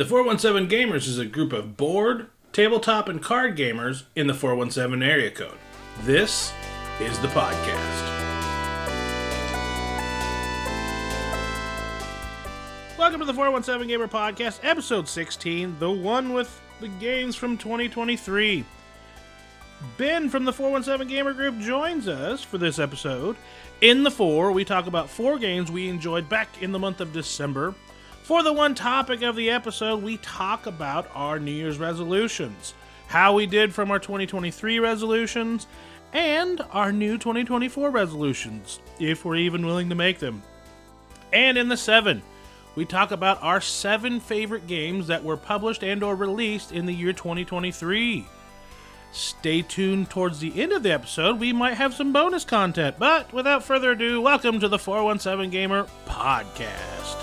The 417 Gamers is a group of board, tabletop, and card gamers in the 417 area code. This is the podcast. Welcome to the 417 Gamer Podcast, episode 16, the one with the games from 2023. Ben from the 417 Gamer Group joins us for this episode. In the 4, we talk about 4 games we enjoyed back in the month of December. For the one topic of the episode, we talk about our New Year's resolutions, how we did from our 2023 resolutions, and our new 2024 resolutions, if we're even willing to make them. And in the 7, we talk about our 7 favorite games that were published and or released in the year 2023. Stay tuned towards the end of the episode, we might have some bonus content, but without further ado, welcome to the 417 Gamer Podcast.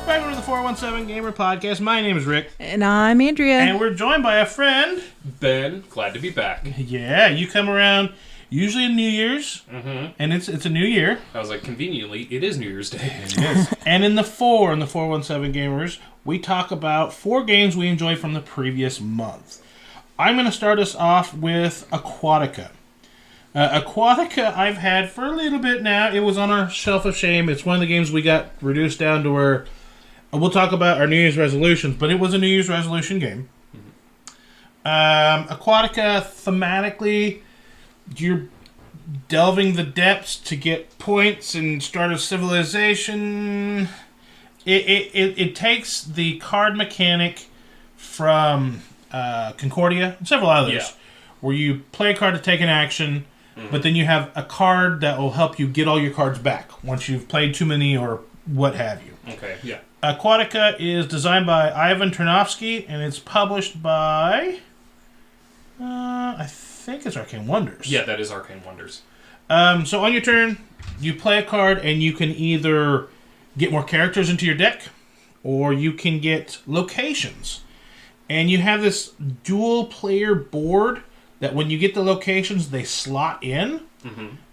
Welcome to the 417 Gamer Podcast. My name is Rick. And I'm Andrea. And we're joined by a friend. Ben, glad to be back. Yeah, you come around usually in New Year's, and it's a new year. I was like, conveniently, it is New Year's Day. It is. And in the 417 Gamers, we talk about 4 games we enjoyed from the previous month. I'm going to start us off with Aquatica. Aquatica I've had for a little bit now. It was on our shelf of shame. It's one of the games we got reduced down to where we'll talk about our New Year's resolutions, but it was a New Year's resolution game. Aquatica, thematically, you're delving the depths to get points and start a civilization. It takes the card mechanic from Concordia and several others, where you play a card to take an action, but then you have a card that will help you get all your cards back once you've played too many or what have you. Okay, yeah. Aquatica is designed by Ivan Ternovsky, and it's published by, I think it's Arcane Wonders. Yeah, that is Arcane Wonders. So on your turn, you play a card, and you can either get more characters into your deck, or you can get locations. And you have this dual-player board that when you get the locations, they slot in.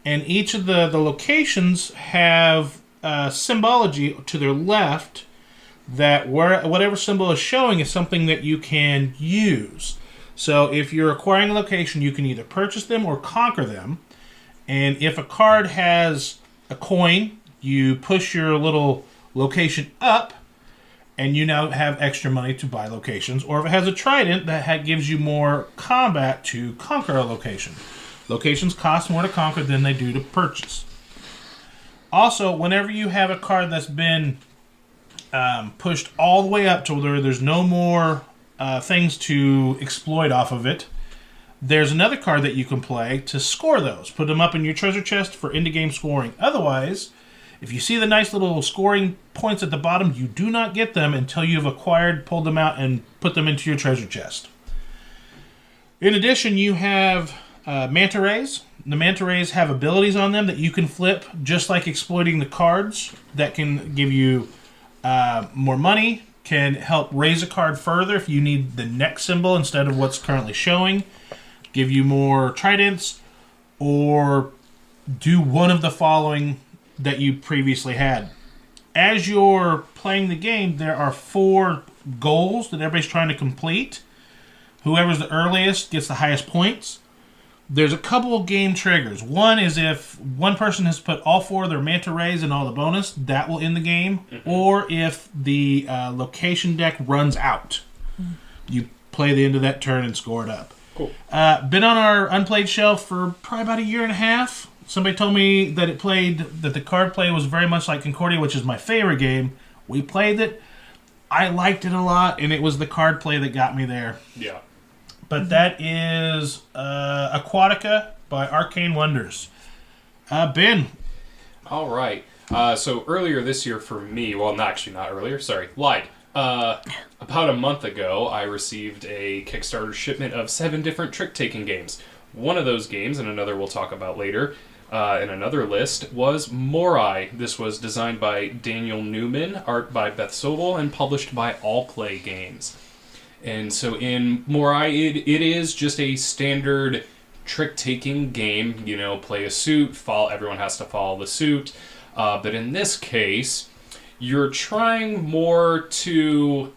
And each of the locations have symbology to their left that whatever symbol is showing is something that you can use. So if you're acquiring a location, you can either purchase them or conquer them. And if a card has a coin, you push your little location up, and you now have extra money to buy locations. Or if it has a trident, that gives you more combat to conquer a location. Locations cost more to conquer than they do to purchase. Also, whenever you have a card that's been pushed all the way up to where there's no more things to exploit off of it, there's another card that you can play to score those. Put them up in your treasure chest for end-of-game scoring. Otherwise, if you see the nice little scoring points at the bottom, you do not get them until you've pulled them out, and put them into your treasure chest. In addition, you have manta rays. The manta rays have abilities on them that you can flip, just like exploiting the cards that can give you more money, can help raise a card further if you need the next symbol instead of what's currently showing, give you more tridents, or do one of the following that you previously had. As you're playing the game, there are 4 goals that everybody's trying to complete. Whoever's the earliest gets the highest points. There's a couple of game triggers. One is if one person has put all 4 of their manta rays and all the bonus, that will end the game. Or if the location deck runs out. You play the end of that turn and score it up. Cool. Been on our unplayed shelf for probably about a year and a half. Somebody told me that that the card play was very much like Concordia, which is my favorite game. We played it. I liked it a lot, and it was the card play that got me there. Yeah. But that is Aquatica by Arcane Wonders. Ben. All right. So earlier this year for me, well, not earlier, sorry, lied. About a month ago, I received a Kickstarter shipment of 7 different trick-taking games. One of those games, and another we'll talk about later, in another list, was Mori. This was designed by Daniel Newman, art by Beth Sobel, and published by All Play Games. And so in Mori, it is just a standard trick-taking game. Play a suit, everyone has to follow the suit. But in this case, you're trying more to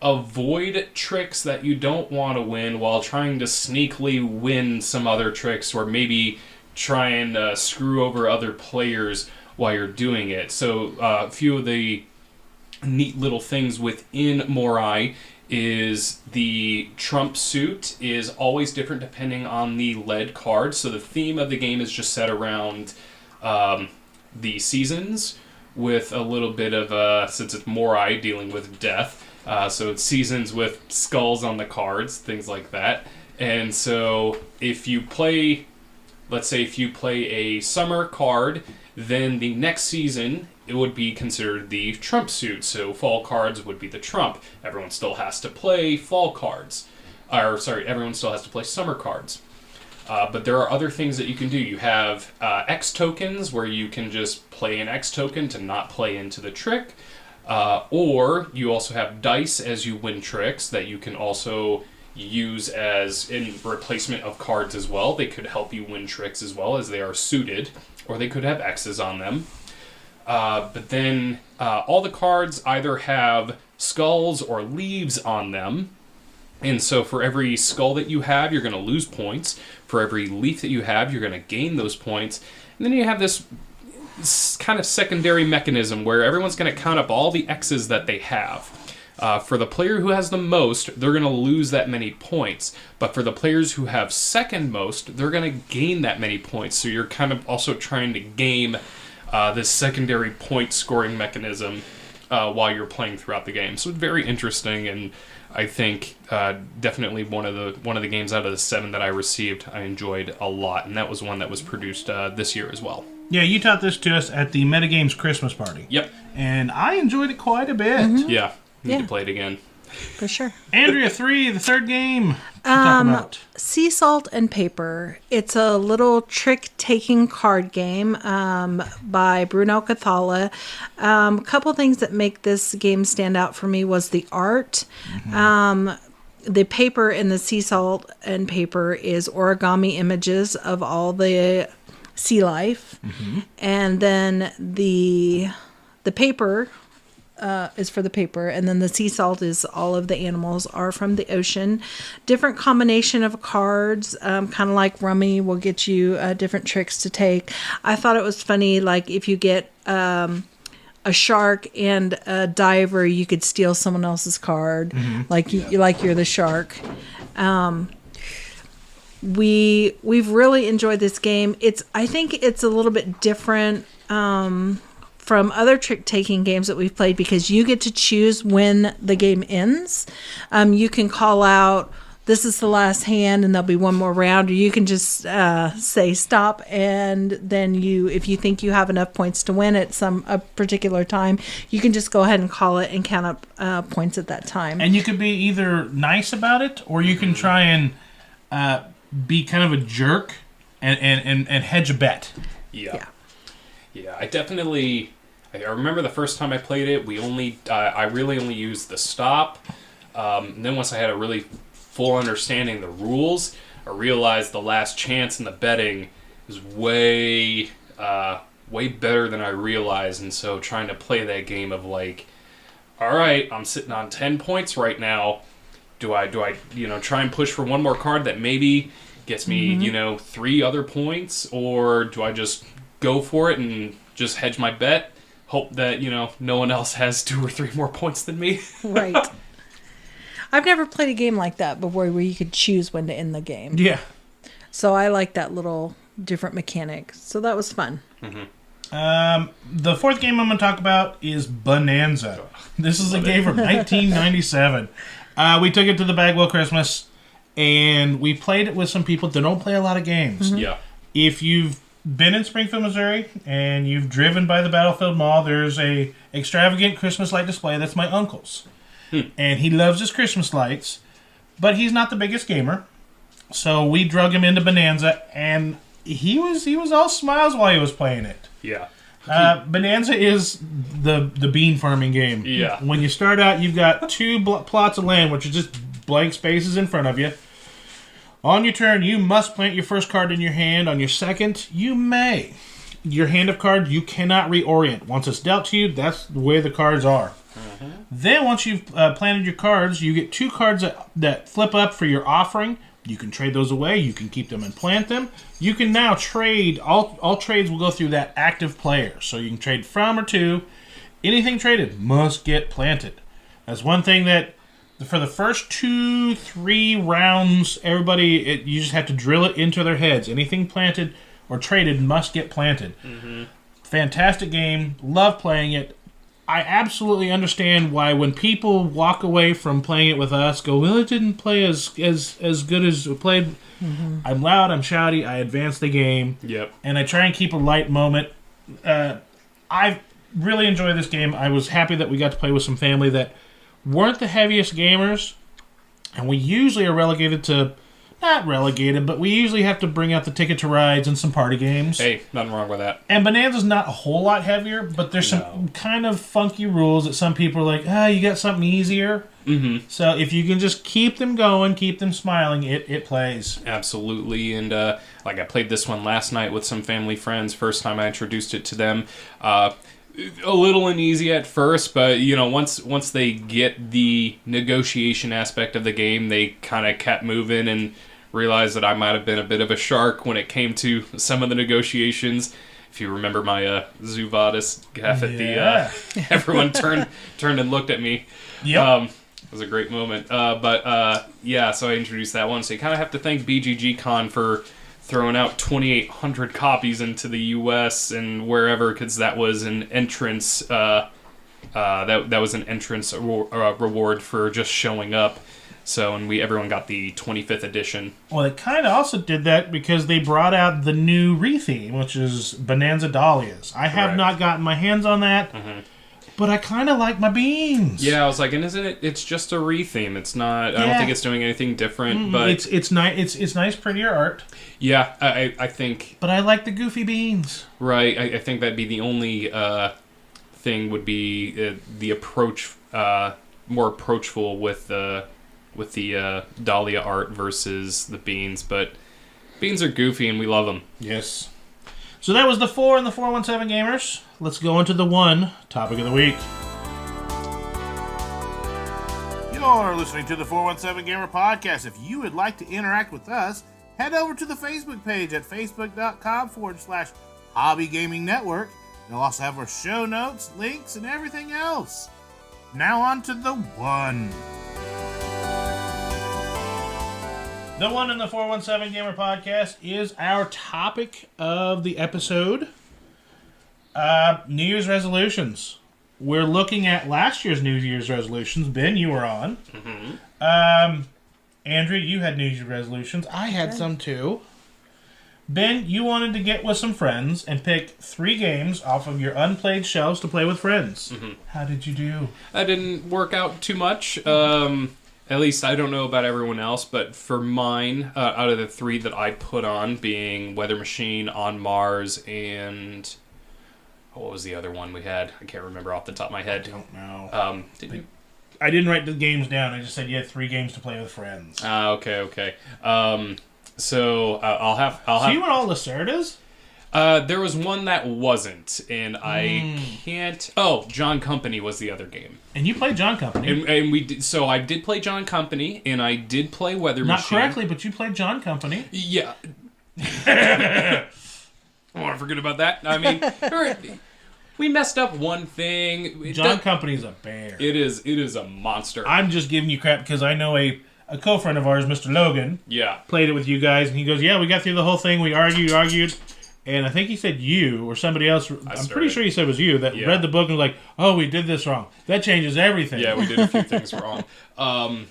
avoid tricks that you don't want to win while trying to sneakily win some other tricks, or maybe try and screw over other players while you're doing it. So a few of the neat little things within Mori is the trump suit is always different depending on the lead card. So the theme of the game is just set around the seasons, with a little bit of, since it's Mori dealing with death, so it's seasons with skulls on the cards, things like that. And so if you play, let's say if you play a summer card, then the next season it would be considered the trump suit. So fall cards would be the trump. Everyone still has to play fall cards. Everyone still has to play summer cards. But there are other things that you can do. You have X tokens, where you can just play an X token to not play into the trick. Or you also have dice as you win tricks that you can also use as in replacement of cards as well. They could help you win tricks as well, as they are suited, or they could have X's on them. But then all the cards either have skulls or leaves on them. And so for every skull that you have, you're going to lose points. For every leaf that you have, you're going to gain those points. And then you have this kind of secondary mechanism where everyone's going to count up all the X's that they have. For the player who has the most, they're going to lose that many points. But for the players who have second most, they're going to gain that many points. So you're kind of also trying to game this secondary point scoring mechanism while you're playing throughout the game. So it's very interesting, and I think definitely one of the games out of the 7 that I received I enjoyed a lot, and that was one that was produced this year as well. Yeah, you taught this to us at the Metagames Christmas party. Yep. And I enjoyed it quite a bit. Mm-hmm. Yeah, need to play it again. For sure. Andrea, 3, the third game. Talk about. Sea Salt and Paper. It's a little trick-taking card game by Bruno Cathala. A couple things that make this game stand out for me was the art. The paper in the Sea Salt and Paper is origami images of all the sea life. And then the paper is for the paper, and then the sea salt is all of the animals are from the ocean. Different combination of cards, kind of like Rummy will get you different tricks to take. I thought it was funny, like if you get a shark and a diver, you could steal someone else's card, like you're the shark. We've really enjoyed this game. I think it's a little bit different from other trick-taking games that we've played, because you get to choose when the game ends. You can call out, this is the last hand, and there'll be one more round, or you can just say stop, and then if you think you have enough points to win at a particular time, you can just go ahead and call it and count up points at that time. And you could be either nice about it, or you can try and be kind of a jerk and hedge a bet. Yeah, I remember the first time I played it, I really only used the stop. And then once I had a really full understanding of the rules, I realized the last chance in the betting is way better than I realized. And so trying to play that game of like, all right, I'm sitting on 10 points right now. Do I try and push for one more card that maybe gets me 3 other points, or do I just go for it and just hedge my bet? Hope that, no one else has 2 or 3 more points than me. Right. I've never played a game like that before where you could choose when to end the game. Yeah. So I like that little different mechanic. So that was fun. The fourth game I'm going to talk about is Bohnanza. This is a game from 1997. We took it to the Bagwell Christmas, and we played it with some people that don't play a lot of games. Yeah. If you've been in Springfield, Missouri, and you've driven by the Battlefield Mall, there's a extravagant Christmas light display. That's my uncle's. And he loves his Christmas lights, but he's not the biggest gamer. So we drug him into Bohnanza, and he was all smiles while he was playing it. Yeah. Bohnanza is the bean farming game. Yeah. When you start out, you've got 2 plots of land, which are just blank spaces in front of you. On your turn, you must plant your first card in your hand. On your second, you may. your hand of cards, you cannot reorient. Once it's dealt to you, that's the way the cards are. Mm-hmm. Then once you've planted your cards, you get 2 cards that flip up for your offering. You can trade those away. You can keep them and plant them. You can now trade. All trades will go through that active player. So you can trade from or to. Anything traded must get planted. That's one thing that for the first 2-3 rounds, everybody, you just have to drill it into their heads. Anything planted or traded must get planted. Mm-hmm. Fantastic game. Love playing it. I absolutely understand why when people walk away from playing it with us, go, well, it didn't play as good as it played. Mm-hmm. I'm loud, I'm shouty, I advance the game. Yep. And I try and keep a light moment. I really enjoy this game. I was happy that we got to play with some family that weren't the heaviest gamers. And we usually are relegated to... Not relegated, but we usually have to bring out the Ticket to Rides and some party games. Hey, nothing wrong with that. And Bohnanza's not a whole lot heavier, but there's some kind of funky rules that some people are like, you got something easier. Mm-hmm. So if you can just keep them going, keep them smiling, it plays. Absolutely. And like I played this one last night with some family friends. First time I introduced it to them. A little uneasy at first, but once they get the negotiation aspect of the game, they kind of kept moving and realized that I might have been a bit of a shark when it came to some of the negotiations. If you remember my Zoo Vadis gaff at the everyone turned and looked at me. Yep. It was a great moment. So I introduced that one. So you kind of have to thank BGG Con for throwing out 2,800 copies into the U.S. and wherever, because that was an entrance. That was an entrance reward for just showing up. So, and everyone got the 25th edition. Well, they kind of also did that because they brought out the new re-theme, which is Bohnanza Dahlias. I have not gotten my hands on that, but I kind of like my beans. Yeah, I was like, and isn't it? It's just a re-theme. It's not. I don't think it's doing anything different. But it's nice. It's nice, prettier art. Yeah, I think. But I like the goofy beans. Right. I think that'd be the only thing would be the approach, more approachful with the Dahlia art versus the beans, but beans are goofy and we love them. Yes. So that was the 4 and the 417 Gamers. Let's go into the 1 topic of the week. You're listening to the 417 Gamer podcast. If you would like to interact with us, head over to the Facebook page at facebook.com/Hobby Gaming Network. You'll also have our show notes, links, and everything else. Now on to the 1. The 1 in the 417 Gamer podcast is our topic of the episode. New Year's resolutions. We're looking at last year's New Year's resolutions. Ben, you were on. Mm-hmm. Andrea, you had New Year's resolutions. I had some too. Ben, you wanted to get with some friends and pick 3 games off of your unplayed shelves to play with friends. Mm-hmm. How did you do? That didn't work out too much. At least I don't know about everyone else, but for mine, out of the 3 that I put on, being Weather Machine, On Mars, and what was the other one we had? I can't remember off the top of my head. I don't know. I didn't write the games down. I just said you had 3 games to play with friends. Okay. So I'll have. So you went all Lacerdas? There was one that wasn't, and I can't... Oh, John Company was the other game. And you played John Company. And we did, so I did play John Company, and I did play Weather Machine. Not correctly, but you played John Company. Yeah. I want to forget about that. I mean, we messed up one thing. John Company's a bear. It is a monster. I'm just giving you crap because I know a co-friend of ours, Mr. Logan, played it with you guys, and he goes, yeah, we got through the whole thing, we argued. And I think he said you or somebody else. I'm pretty sure he said it was you that read the book and was like, "Oh, we did this wrong. That changes everything." Yeah, we did a few things wrong.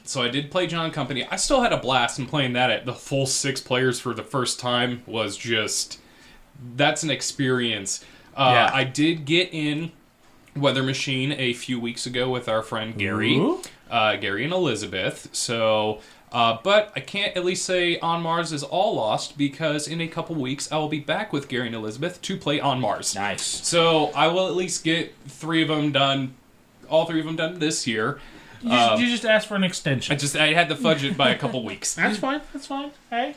So I did play John Company. I still had a blast in playing that. At the full 6 players for the first time was that's an experience. I did get in Weather Machine a few weeks ago with our friend Gary, Gary and Elizabeth. So. But I can't at least say On Mars is all lost because in a couple weeks I will be back with Gary and Elizabeth to play On Mars. Nice. So I will at least get 3 of them done, all 3 of them done this year. You just asked for an extension. I had to fudge it by a couple weeks. That's fine. Hey.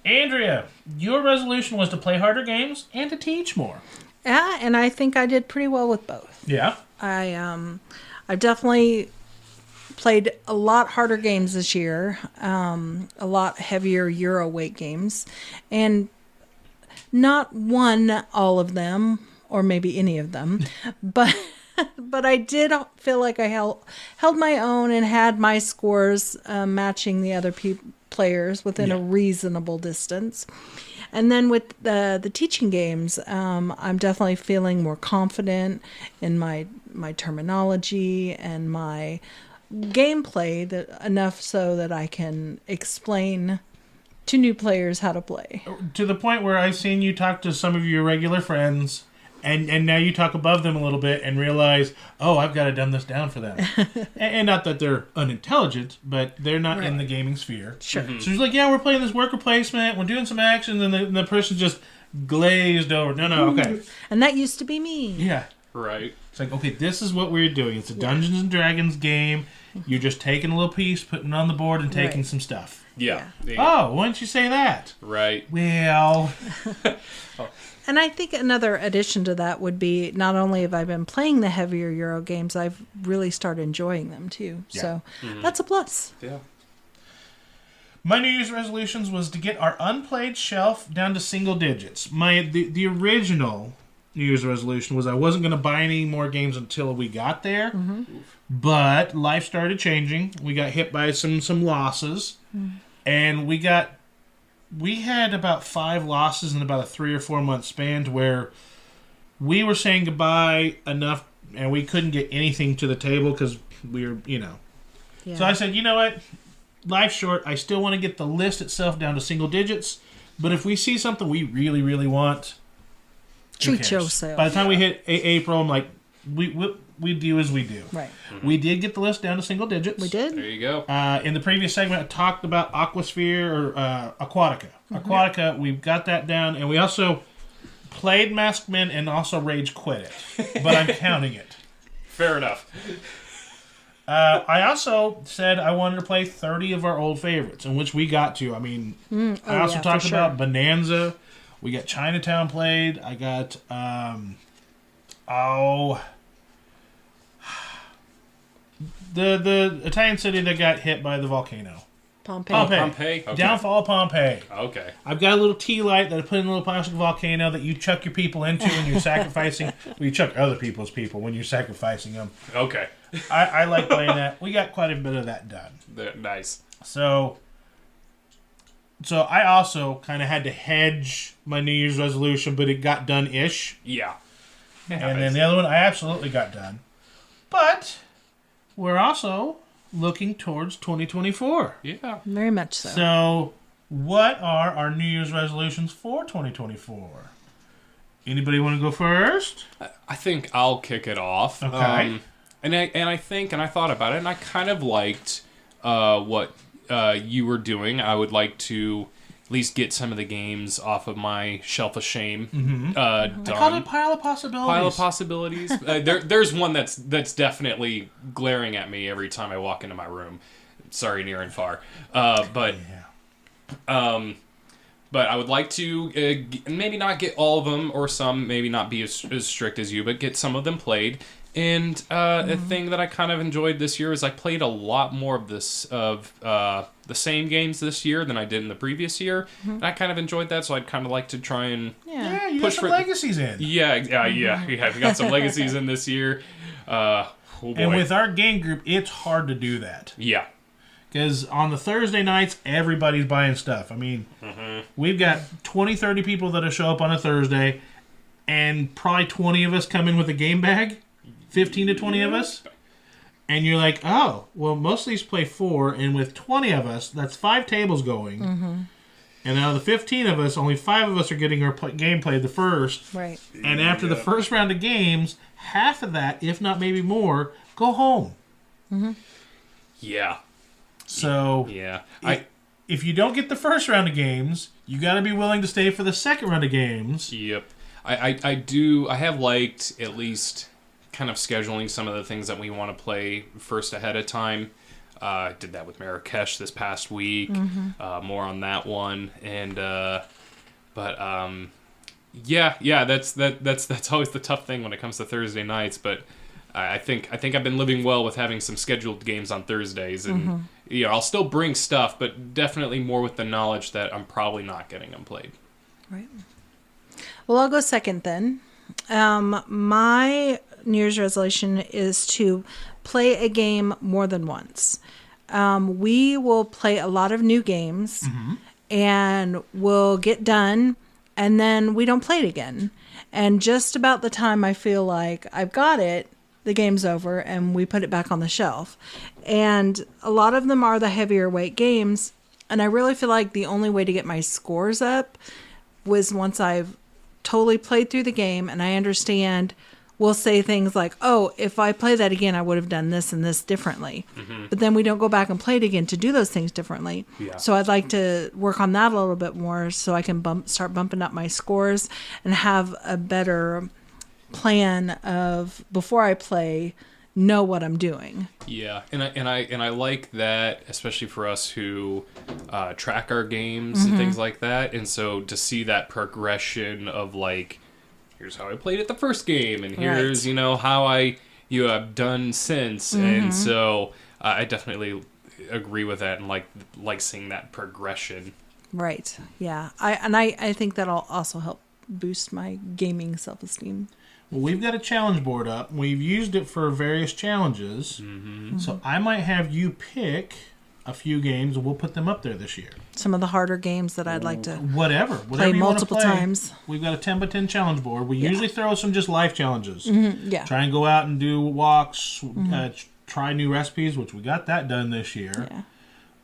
Andrea, your resolution was to play harder games and to teach more. Yeah, and I think I did pretty well with both. Yeah. I definitely played a lot harder games this year, a lot heavier Euro weight games, and not won all of them, or maybe any of them, but I did feel like I held my own and had my scores matching the other players within a reasonable distance. And then with the teaching games, I'm definitely feeling more confident in my terminology and my gameplay, enough so that I can explain to new players how to play. To the point where I've seen you talk to some of your regular friends, and now you talk above them a little bit and realize, oh, I've got to dumb this down for them. and not that they're unintelligent, but they're not in the gaming sphere. Sure. So she's like, yeah, we're playing this worker placement, we're doing some action, and the person just glazed over. No, okay. And that used to be me. Yeah. Right. It's like, okay, this is what we're doing. It's a Dungeons and Dragons game. You're just taking a little piece, putting it on the board, and taking some stuff. Yeah. Oh, why didn't you say that? Right. Well... And I think another addition to that would be, not only have I been playing the heavier Euro games, I've really started enjoying them too. Yeah. So that's a plus. Yeah. My New Year's resolutions was to get our unplayed shelf down to single digits. The original New Year's resolution was I wasn't going to buy any more games until we got there. Mm-hmm. But life started changing. We got hit by some losses. And we had about 5 losses in about a 3 or 4 month span to where we were saying goodbye enough and we couldn't get anything to the table because we were, Yeah. So I said, you know what? Life's short. I still want to get the list itself down to single digits. But if we see something we really, really want, treat yourself. By the time we hit April, I'm like, we do as we do. Right. Mm-hmm. We did get the list down to single digits. We did. There you go. In the previous segment, I talked about Aquasphere or Aquatica. Aquatica, we've got that down, and we also played Masked Men and also Rage Quit it. But I'm counting it. Fair enough. I also said I wanted to play 30 of our old favorites, in which we got to. I mean, I also talked about Bohnanza. We got Chinatown played. I got, the Italian city that got hit by the volcano. Pompeii. Okay. Downfall of Pompeii. Okay. I've got a little tea light that I put in a little plastic volcano that you chuck your people into when you're sacrificing. Well, you chuck other people's people when you're sacrificing them. Okay. I like playing that. We got quite a bit of that done. Nice. So I also kind of had to hedge my New Year's resolution, but it got done-ish. Yeah. And then the other one I absolutely got done. But we're also looking towards 2024. Yeah. Very much so. So what are our New Year's resolutions for 2024? Anybody want to go first? I think I'll kick it off. Okay. And I thought about it, and I kind of liked what you were doing. I would like to at least get some of the games off of my shelf of shame done. I call it Pile of Possibilities. Pile of Possibilities. There's one that's definitely glaring at me every time I walk into my room. Sorry, near and far. But I would like to maybe not get all of them, or some, maybe not be as strict as you, but get some of them played. And a thing that I kind of enjoyed this year is I played a lot more of the same games this year than I did in the previous year. And I kind of enjoyed that, so I'd kind of like to try and you push got some legacies in. Yeah. We got some legacies in this year. Oh boy. And with our game group, it's hard to do that. Yeah. Because on the Thursday nights, everybody's buying stuff. I mean, we've got 20, 30 people that show up on a Thursday, and probably 20 of us come in with a game bag. 15 to 20 of us. And you're like, oh, well, most of these play 4, and with 20 of us, that's 5 tables going. And out of the 15 of us, only 5 of us are getting our game played the first. Right. And after the first round of games, half of that, if not maybe more, go home. Yeah. So Yeah. if you don't get the first round of games, you got to be willing to stay for the second round of games. Yep. I have liked at least kind of scheduling some of the things that we want to play first ahead of time. I did that with Marrakesh this past week. More on that one, and yeah, that's always the tough thing when it comes to Thursday nights. But I think I've been living well with having some scheduled games on Thursdays, and I'll still bring stuff, but definitely more with the knowledge that I'm probably not getting them played. Right. Well, I'll go second then. My New Year's resolution is to play a game more than once. We will play a lot of new games, and we'll get done, and then we don't play it again. And just about the time I feel like I've got it, the game's over, and we put it back on the shelf. And a lot of them are the heavier weight games, and I really feel like the only way to get my scores up was once I've totally played through the game and I understand. We'll say things like, oh, if I play that again, I would have done this and this differently. But then we don't go back and play it again to do those things differently. Yeah. So I'd like to work on that a little bit more so I can start bumping up my scores and have a better plan of, before I play, know what I'm doing. Yeah, and I like that, especially for us who track our games and things like that. And so to see that progression of like, here's how I played it the first game, and here's how I've done since. And so I definitely agree with that, and like seeing that progression. Right. Yeah. I think that'll also help boost my gaming self-esteem. Well, we've got a challenge board up. We've used it for various challenges. So I might have you pick a few games, and we'll put them up there this year. Some of the harder games that I'd like to whatever play you multiple want to play. times. We've got a 10x10 challenge board. We usually throw some just life challenges. Yeah. Try and go out and do walks, try new recipes, which we got that done this year.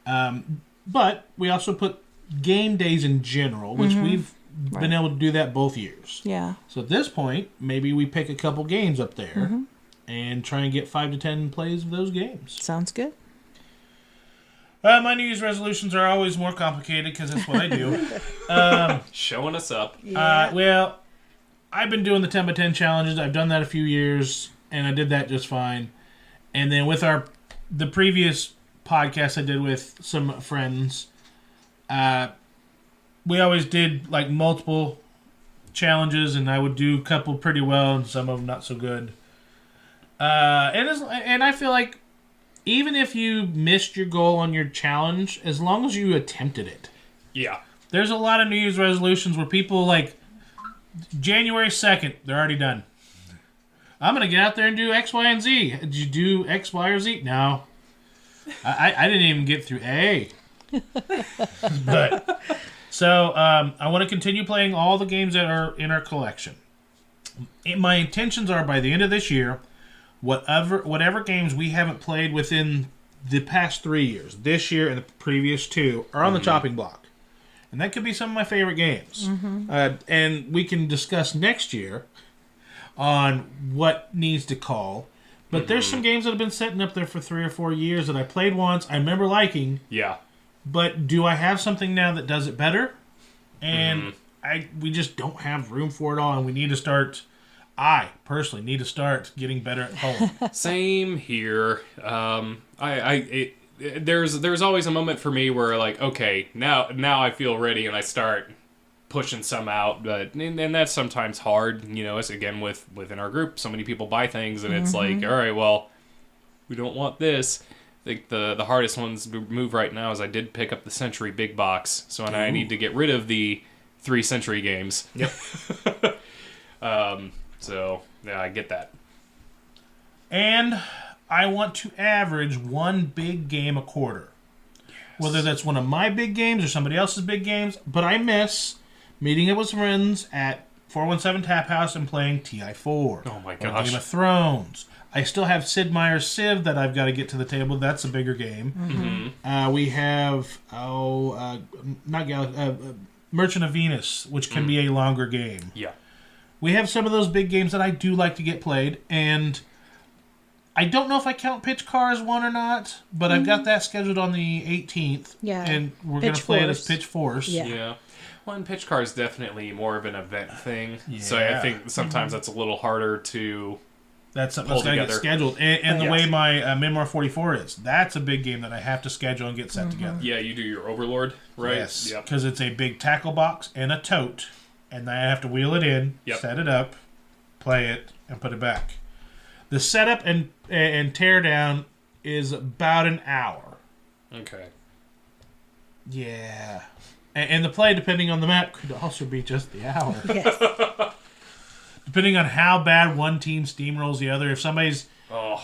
Yeah. But we also put game days in general, which we've been able to do that both years. Yeah. So at this point, maybe we pick a couple games up there and try and get 5 to 10 plays of those games. Sounds good. My New Year's resolutions are always more complicated because that's what I do. Showing us up. Yeah. Well, I've been doing the 10x10 challenges. I've done that a few years, and I did that just fine. And then with the previous podcast I did with some friends, we always did like multiple challenges, and I would do a couple pretty well and some of them not so good. And I feel like even if you missed your goal on your challenge, as long as you attempted it. Yeah. There's a lot of New Year's resolutions where people like January 2nd, they're already done. I'm going to get out there and do X, Y, and Z. Did you do X, Y, or Z? No. I didn't even get through A. But so I want to continue playing all the games that are in our collection. My intentions are by the end of this year, whatever games we haven't played within the past 3 years, this year and the previous 2, are on the chopping block. And that could be some of my favorite games. And we can discuss next year on what needs to call. But there's some games that have been sitting up there for 3 or 4 years that I played once, I remember liking. Yeah. But do I have something now that does it better? And we just don't have room for it all, and we need to start... I personally need to start getting better at home. Same here. There's always a moment for me where like, okay, now I feel ready, and I start pushing some out, but and that's sometimes hard. As again within our group, so many people buy things, and it's like, all right, well, we don't want this. I think the hardest ones to move right now is I did pick up the Century big box, so I need to get rid of the 3 Century games. Yep. So, yeah, I get that. And I want to average 1 big game a quarter. Yes. Whether that's one of my big games or somebody else's big games. But I miss meeting up with friends at 417 Tap House and playing TI4. Oh my gosh. Game of Thrones. I still have Sid Meier's Civ that I've got to get to the table. That's a bigger game. We have Merchant of Venus, which can be a longer game. Yeah. We have some of those big games that I do like to get played, and I don't know if I count Pitch Car as one or not, but I've got that scheduled on the 18th. Yeah. And we're going to play it as Pitch Force. Yeah. Well, and Pitch Car is definitely more of an event thing. Yeah. So I think sometimes that's a little harder to That's something that's going to get scheduled. And the way my Memoir 44 is, that's a big game that I have to schedule and get set together. Yeah, you do your Overlord, right? Yes, because it's a big tackle box and a tote, and then I have to wheel it in, set it up, play it, and put it back. The setup and tear down is about an hour. Okay. Yeah. And the play, depending on the map, could also be just the hour. Yes. Depending on how bad one team steamrolls the other. If somebody's...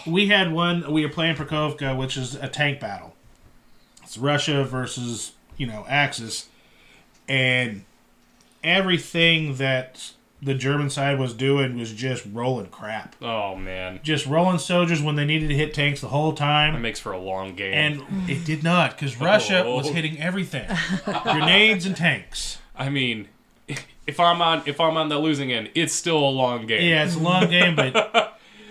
We had one... We were playing Prakovka, which is a tank battle. It's Russia versus, Axis. And everything that the German side was doing was just rolling crap. Oh, man. Just rolling soldiers when they needed to hit tanks the whole time. That makes for a long game. And it did not, because Russia was hitting everything. Grenades and tanks. I mean... If I'm on the losing end, it's still a long game. Yeah, it's a long game, but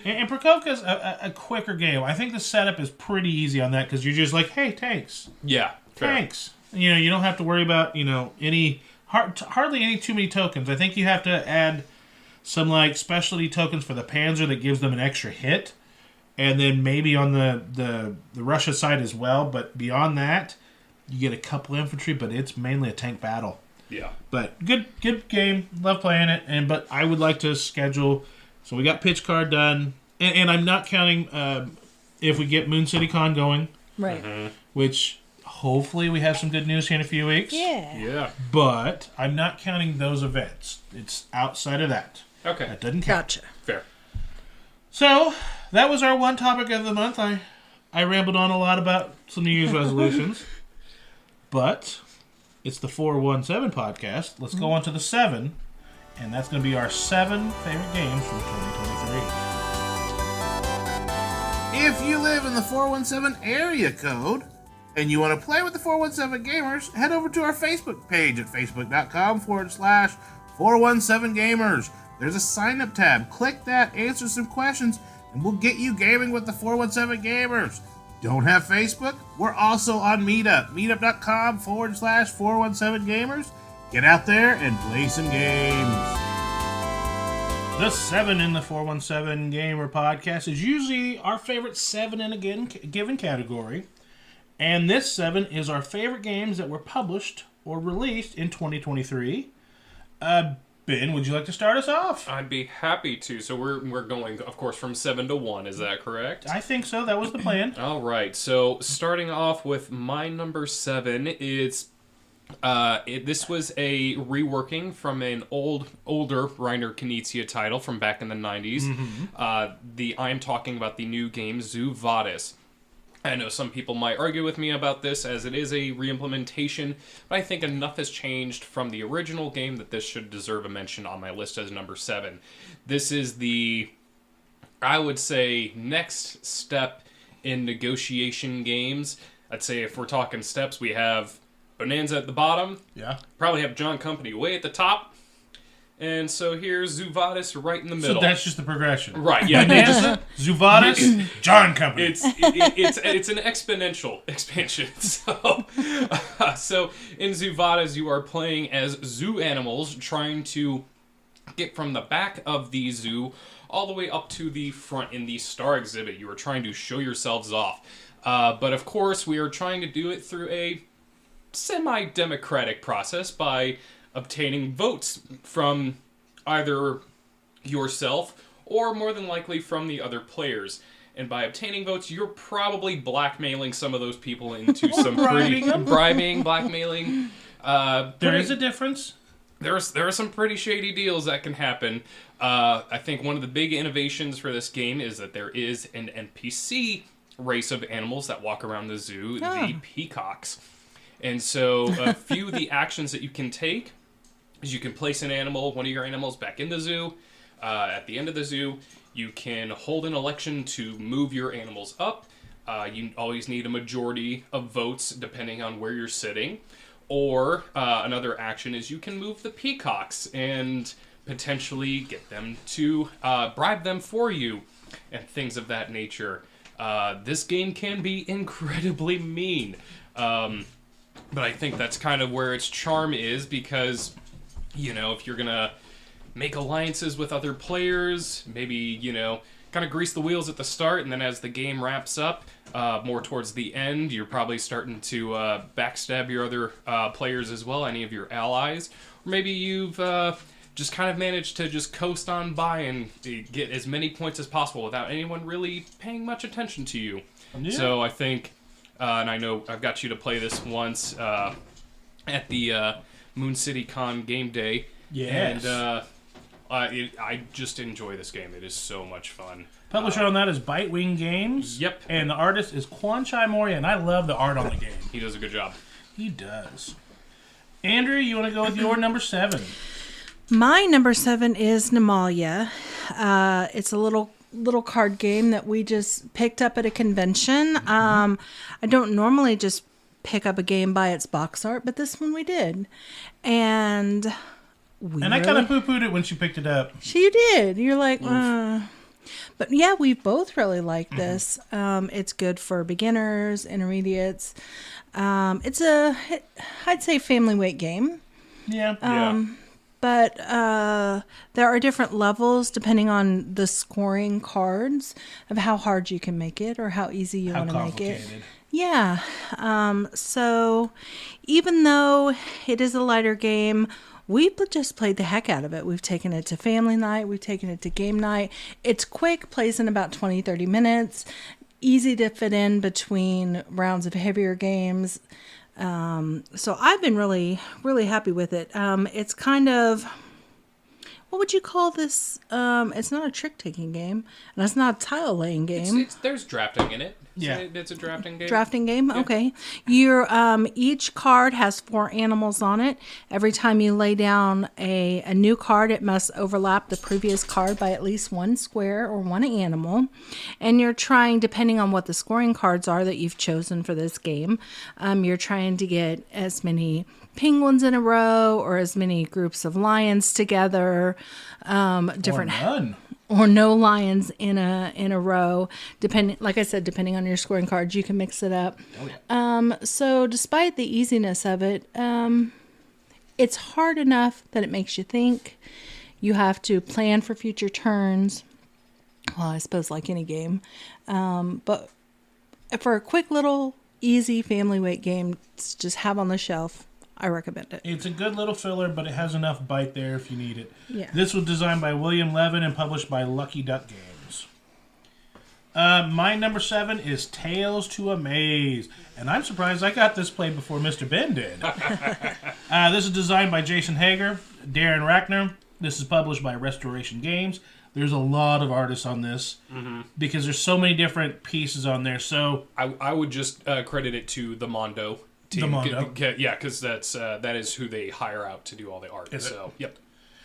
and Prakovka's a quicker game. I think the setup is pretty easy on that because you're just like, hey, tanks. Yeah, tanks. Fair. You don't have to worry about hardly any too many tokens. I think you have to add some specialty tokens for the Panzer that gives them an extra hit, and then maybe on the Russia side as well. But beyond that, you get a couple infantry, but it's mainly a tank battle. Yeah, but good game. Love playing it, but I would like to schedule. So we got pitch card done, and I'm not counting if we get Moon City Con going, right? Which hopefully we have some good news here in a few weeks. Yeah. But I'm not counting those events. It's outside of that. Okay, that doesn't count. Gotcha. Fair. So that was our one topic of the month. I rambled on a lot about some New Year's resolutions, but. It's the 417 podcast. Let's go on to the 7, and that's going to be our 7 favorite games from 2023. If you live in the 417 area code and you want to play with the 417 Gamers, head over to our Facebook page at facebook.com/417Gamers. There's a sign-up tab. Click that, answer some questions, and we'll get you gaming with the 417 Gamers. Don't have Facebook? We're also on Meetup. Meetup.com/417Gamers. Get out there and play some games. The 7 in the 417 Gamer podcast is usually our favorite 7 in a given category. And this 7 is our favorite games that were published or released in 2023. Ben, would you like to start us off? I'd be happy to. So we're going, of course, from 7 to 1. Is that correct? I think so. That was the plan. All right. So starting off with my number 7, this was a reworking from an older Reiner Knizia title from back in the 90s. Mm-hmm. I am talking about the new game Zoo Vadis. I know some people might argue with me about this as it is a re-implementation, but I think enough has changed from the original game that this should deserve a mention on my list as number 7. This is I would say, next step in negotiation games. I'd say if we're talking steps, we have Bohnanza at the bottom. Yeah. Probably have John Company way at the top. And so here's Zoo Vadis right in the middle. So that's just the progression. Right, yeah. Bohnanza, Zoo Vadis, John Company. It's an exponential expansion. So in Zoo Vadis, you are playing as zoo animals trying to get from the back of the zoo all the way up to the front in the star exhibit. You are trying to show yourselves off. But of course, we are trying to do it through a semi-democratic process by obtaining votes from either yourself or more than likely from the other players. And by obtaining votes, you're probably blackmailing some of those people into some bribing, blackmailing. There is a difference. There are some pretty shady deals that can happen. I think one of the big innovations for this game is that there is an NPC race of animals that walk around the zoo, the peacocks. And so a few of the actions that you can take is you can place one of your animals back in the zoo. At the end of the zoo, you can hold an election to move your animals up. You always need a majority of votes depending on where you're sitting. Or another action is you can move the peacocks and potentially get them to bribe them for you and things of that nature. This game can be incredibly mean. But I think that's kind of where its charm is because, if you're going to make alliances with other players, maybe, kind of grease the wheels at the start, and then as the game wraps up, more towards the end, you're probably starting to backstab your other players as well, any of your allies. Or maybe you've just kind of managed to just coast on by and get as many points as possible without anyone really paying much attention to you. Yeah. So I think, and I know I've got you to play this once at the Moon City Con game day. Yes. And I just enjoy this game. It is so much fun. Publisher on that is Bitewing Games. Yep. And the artist is Kwanchai Mori, and I love the art on the game. He does a good job. He does. Andrea, you want to go with your number 7? My number 7 is Nimalia. It's a little card game that we just picked up at a convention. I don't normally just pick up a game by its box art, but this one we did. And I kind of poo-pooed it when she picked it up. You did. You're like, But yeah, we both really like this. It's good for beginners, intermediates. It's I'd say family weight game. Yeah. But there are different levels depending on the scoring cards of how hard you can make it or how easy you want to make it. Yeah. So even though it is a lighter game, we just played the heck out of it. We've taken it to family night. We've taken it to game night. It's quick, plays in about 20, 30 minutes. Easy to fit in between rounds of heavier games. So I've been really, really happy with it. It's kind of, what would you call this? It's not a trick-taking game, and it's not a tile-laying game. There's drafting in it. Yeah. It's a drafting game. Drafting game? Yeah. Okay. Each card has 4 animals on it. Every time you lay down a new card, it must overlap the previous card by at least 1 square or 1 animal. And you're trying, depending on what the scoring cards are that you've chosen for this game, you're trying to get as many penguins in a row or as many groups of lions together. Different. Or none. Or no lions in a row, like I said, depending on your scoring cards, you can mix it up. Oh, yeah. So despite the easiness of it, it's hard enough that it makes you think. You have to plan for future turns. Well, I suppose like any game. But for a quick little easy family weight game to just have on the shelf, I recommend it. It's a good little filler, but it has enough bite there if you need it. Yeah. This was designed by William Levin and published by Lucky Duck Games. My number 7 is Tales to Amaze. And I'm surprised I got this played before Mr. Ben did. This is designed by Jason Hager, Darren Rachner. This is published by Restoration Games. There's a lot of artists on this because there's so many different pieces on there. So I would just credit it to the Mondo team. The Mondo. Yeah, because that is who they hire out to do all the art. Yep.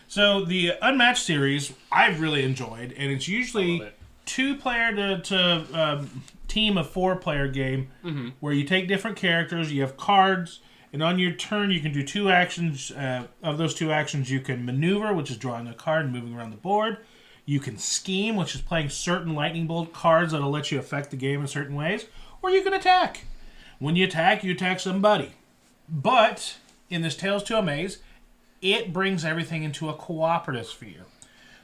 So the Unmatched series I've really enjoyed, and it's usually 2-player to team of 4-player game where you take different characters, you have cards, and on your turn you can do 2 actions. Of those 2 actions, you can maneuver, which is drawing a card and moving around the board. You can scheme, which is playing certain lightning bolt cards that'll let you affect the game in certain ways, or you can attack. When you attack somebody. But in this Tales to Amaze, it brings everything into a cooperative sphere,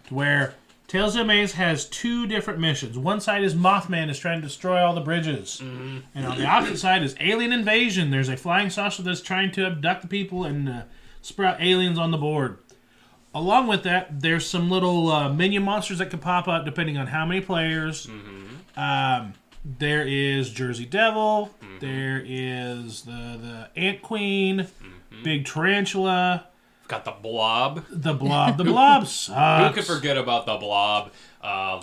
to where Tales to Amaze has 2 different missions. One side is Mothman is trying to destroy all the bridges. And on the opposite side is Alien Invasion. There's a flying saucer that's trying to abduct the people and sprout aliens on the board. Along with that, there's some little minion monsters that can pop up depending on how many players. There is Jersey Devil. There is the Ant Queen. Big Tarantula. Got the Blob. The Blob sucks. Who could forget about the Blob?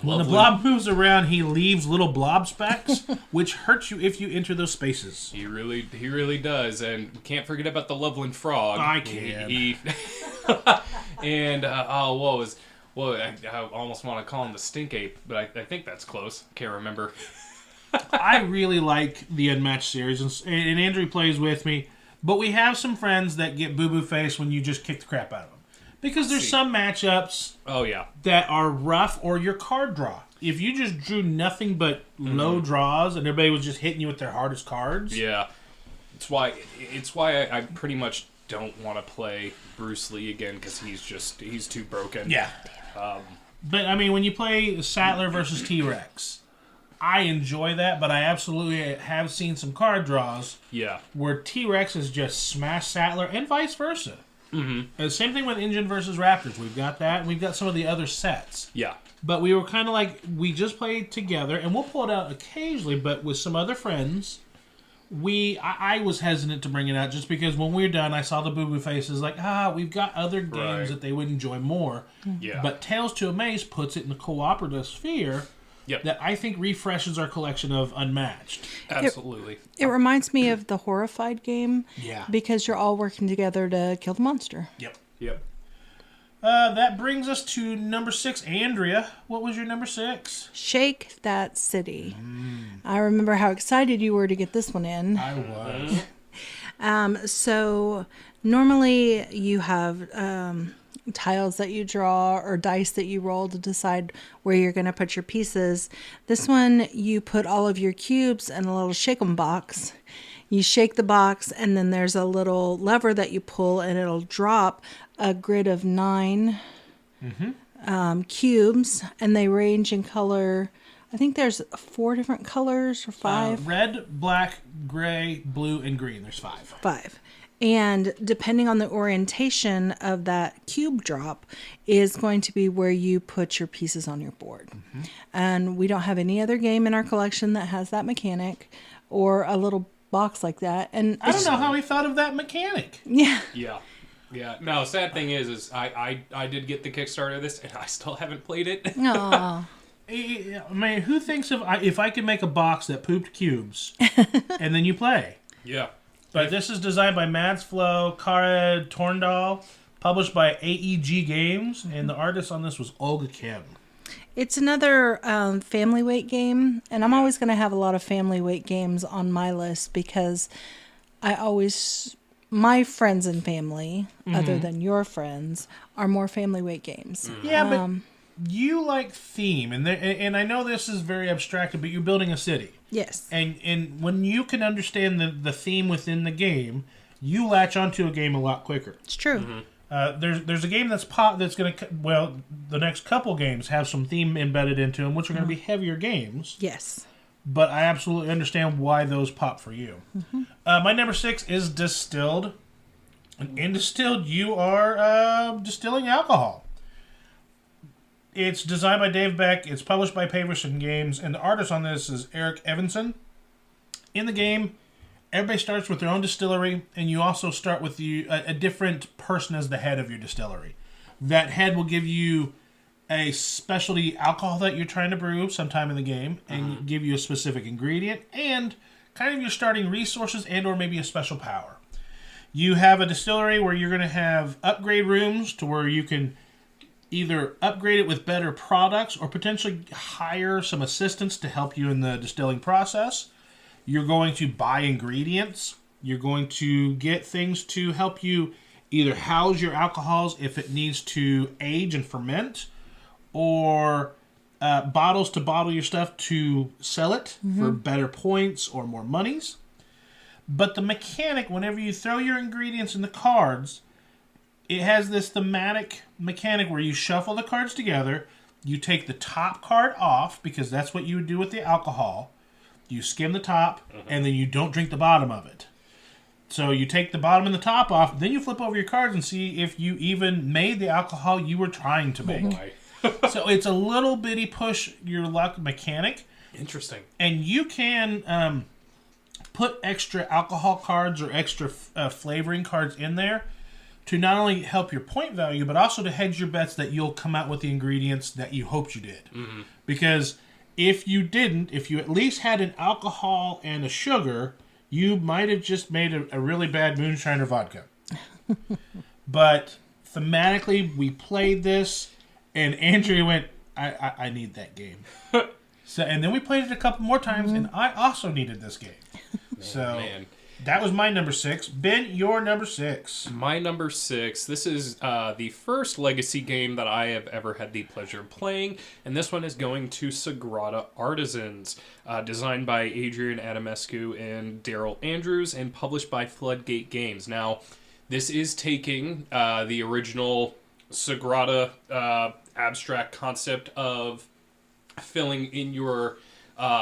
When the Blob moves around, he leaves little blob specks, which hurts you if you enter those spaces. He really does. And can't forget about the Loveland Frog. I can. And I almost want to call him the Stink Ape, but I think that's close. Can't remember. I really like the Unmatched series, and Andrew plays with me, but we have some friends that get boo-boo face when you just kick the crap out of them. Because there's some matchups that are rough, or your card draw. If you just drew nothing but low draws, and everybody was just hitting you with their hardest cards. Yeah. It's why I pretty much don't want to play Bruce Lee again, because he's too broken. Yeah. But, I mean, when you play Sattler versus T-Rex, I enjoy that, but I absolutely have seen some card draws where T-Rex has just smashed Sattler and vice versa. Mm-hmm. Same thing with Engine versus Raptors. We've got that, and we've got some of the other sets. Yeah. But we were kind of like, we just played together, and we'll pull it out occasionally, but with some other friends, I was hesitant to bring it out just because when we were done, I saw the boo-boo faces like, we've got other games that they would enjoy more. Yeah. But Tales to Amaze puts it in the cooperative sphere that I think refreshes our collection of Unmatched. Absolutely. It reminds me of the Horrified game. Yeah. Because you're all working together to kill the monster. Yep. That brings us to number 6. Andrea, what was your number 6? Shake That City. I remember how excited you were to get this one in. I was. So normally you have tiles that you draw or dice that you roll to decide where you're going to put your pieces. This one, you put all of your cubes in a little shake 'em box. You shake the box, and then there's a little lever that you pull, and it'll drop a grid of 9 cubes, and they range in color. I think there's 4 different colors or 5. Red, black, gray, blue, and green. There's 5. 5. And depending on the orientation of that cube drop is going to be where you put your pieces on your board. And we don't have any other game in our collection that has that mechanic or a little box like that. And I don't know how he thought of that mechanic. Yeah. Yeah. No, sad thing is I did get the Kickstarter of this, and I still haven't played it. Aww. I mean, who thinks of if I could make a box that pooped cubes and then you play? Yeah. But this is designed by Mads Flo, Kara Torndal, published by AEG Games, and the artist on this was Olga Kim. It's another family weight game, and I'm always going to have a lot of family weight games on my list because my friends and family, other than your friends, are more family weight games. Yeah, but you like theme, and I know this is very abstracted, but you're building a city. Yes. And when you can understand the theme within the game, you latch onto a game a lot quicker. It's true. There's a game that's going to, the next couple games have some theme embedded into them, which are going to be heavier games. Yes. But I absolutely understand why those pop for you. My number 6 is Distilled. And in Distilled, you are distilling alcohol. It's designed by Dave Beck. It's published by Paverson Games. And the artist on this is Eric Evanson. In the game, everybody starts with their own distillery, and you also start with a different person as the head of your distillery. That head will give you a specialty alcohol that you're trying to brew sometime in the game, and give you a specific ingredient, and kind of your starting resources and or maybe a special power. You have a distillery where you're going to have upgrade rooms to where you can either upgrade it with better products or potentially hire some assistants to help you in the distilling process. You're going to buy ingredients. You're going to get things to help you either house your alcohols if it needs to age and ferment, or bottles to bottle your stuff to sell it for better points or more monies. But the mechanic, whenever you throw your ingredients in the cards, it has this thematic mechanic where you shuffle the cards together, you take the top card off, because that's what you would do with the alcohol. You skim the top, and then you don't drink the bottom of it. So you take the bottom and the top off, then you flip over your cards and see if you even made the alcohol you were trying to make. So it's a little bitty push your luck mechanic. Interesting. And you can put extra alcohol cards or extra flavoring cards in there to not only help your point value, but also to hedge your bets that you'll come out with the ingredients that you hoped you did. Because if you didn't, if you at least had an alcohol and a sugar, you might have just made a really bad moonshine or vodka. But thematically, we played this, and Andrea went, I need that game. And then we played it a couple more times, and I also needed this game. Man. That was my number 6. Ben, your number 6. My number 6. This is the first Legacy game that I have ever had the pleasure of playing, and this one is going to Sagrada Artisans, designed by Adrian Adamescu and Daryl Andrews, and published by Floodgate Games. Now, this is taking the original Sagrada abstract concept of filling in your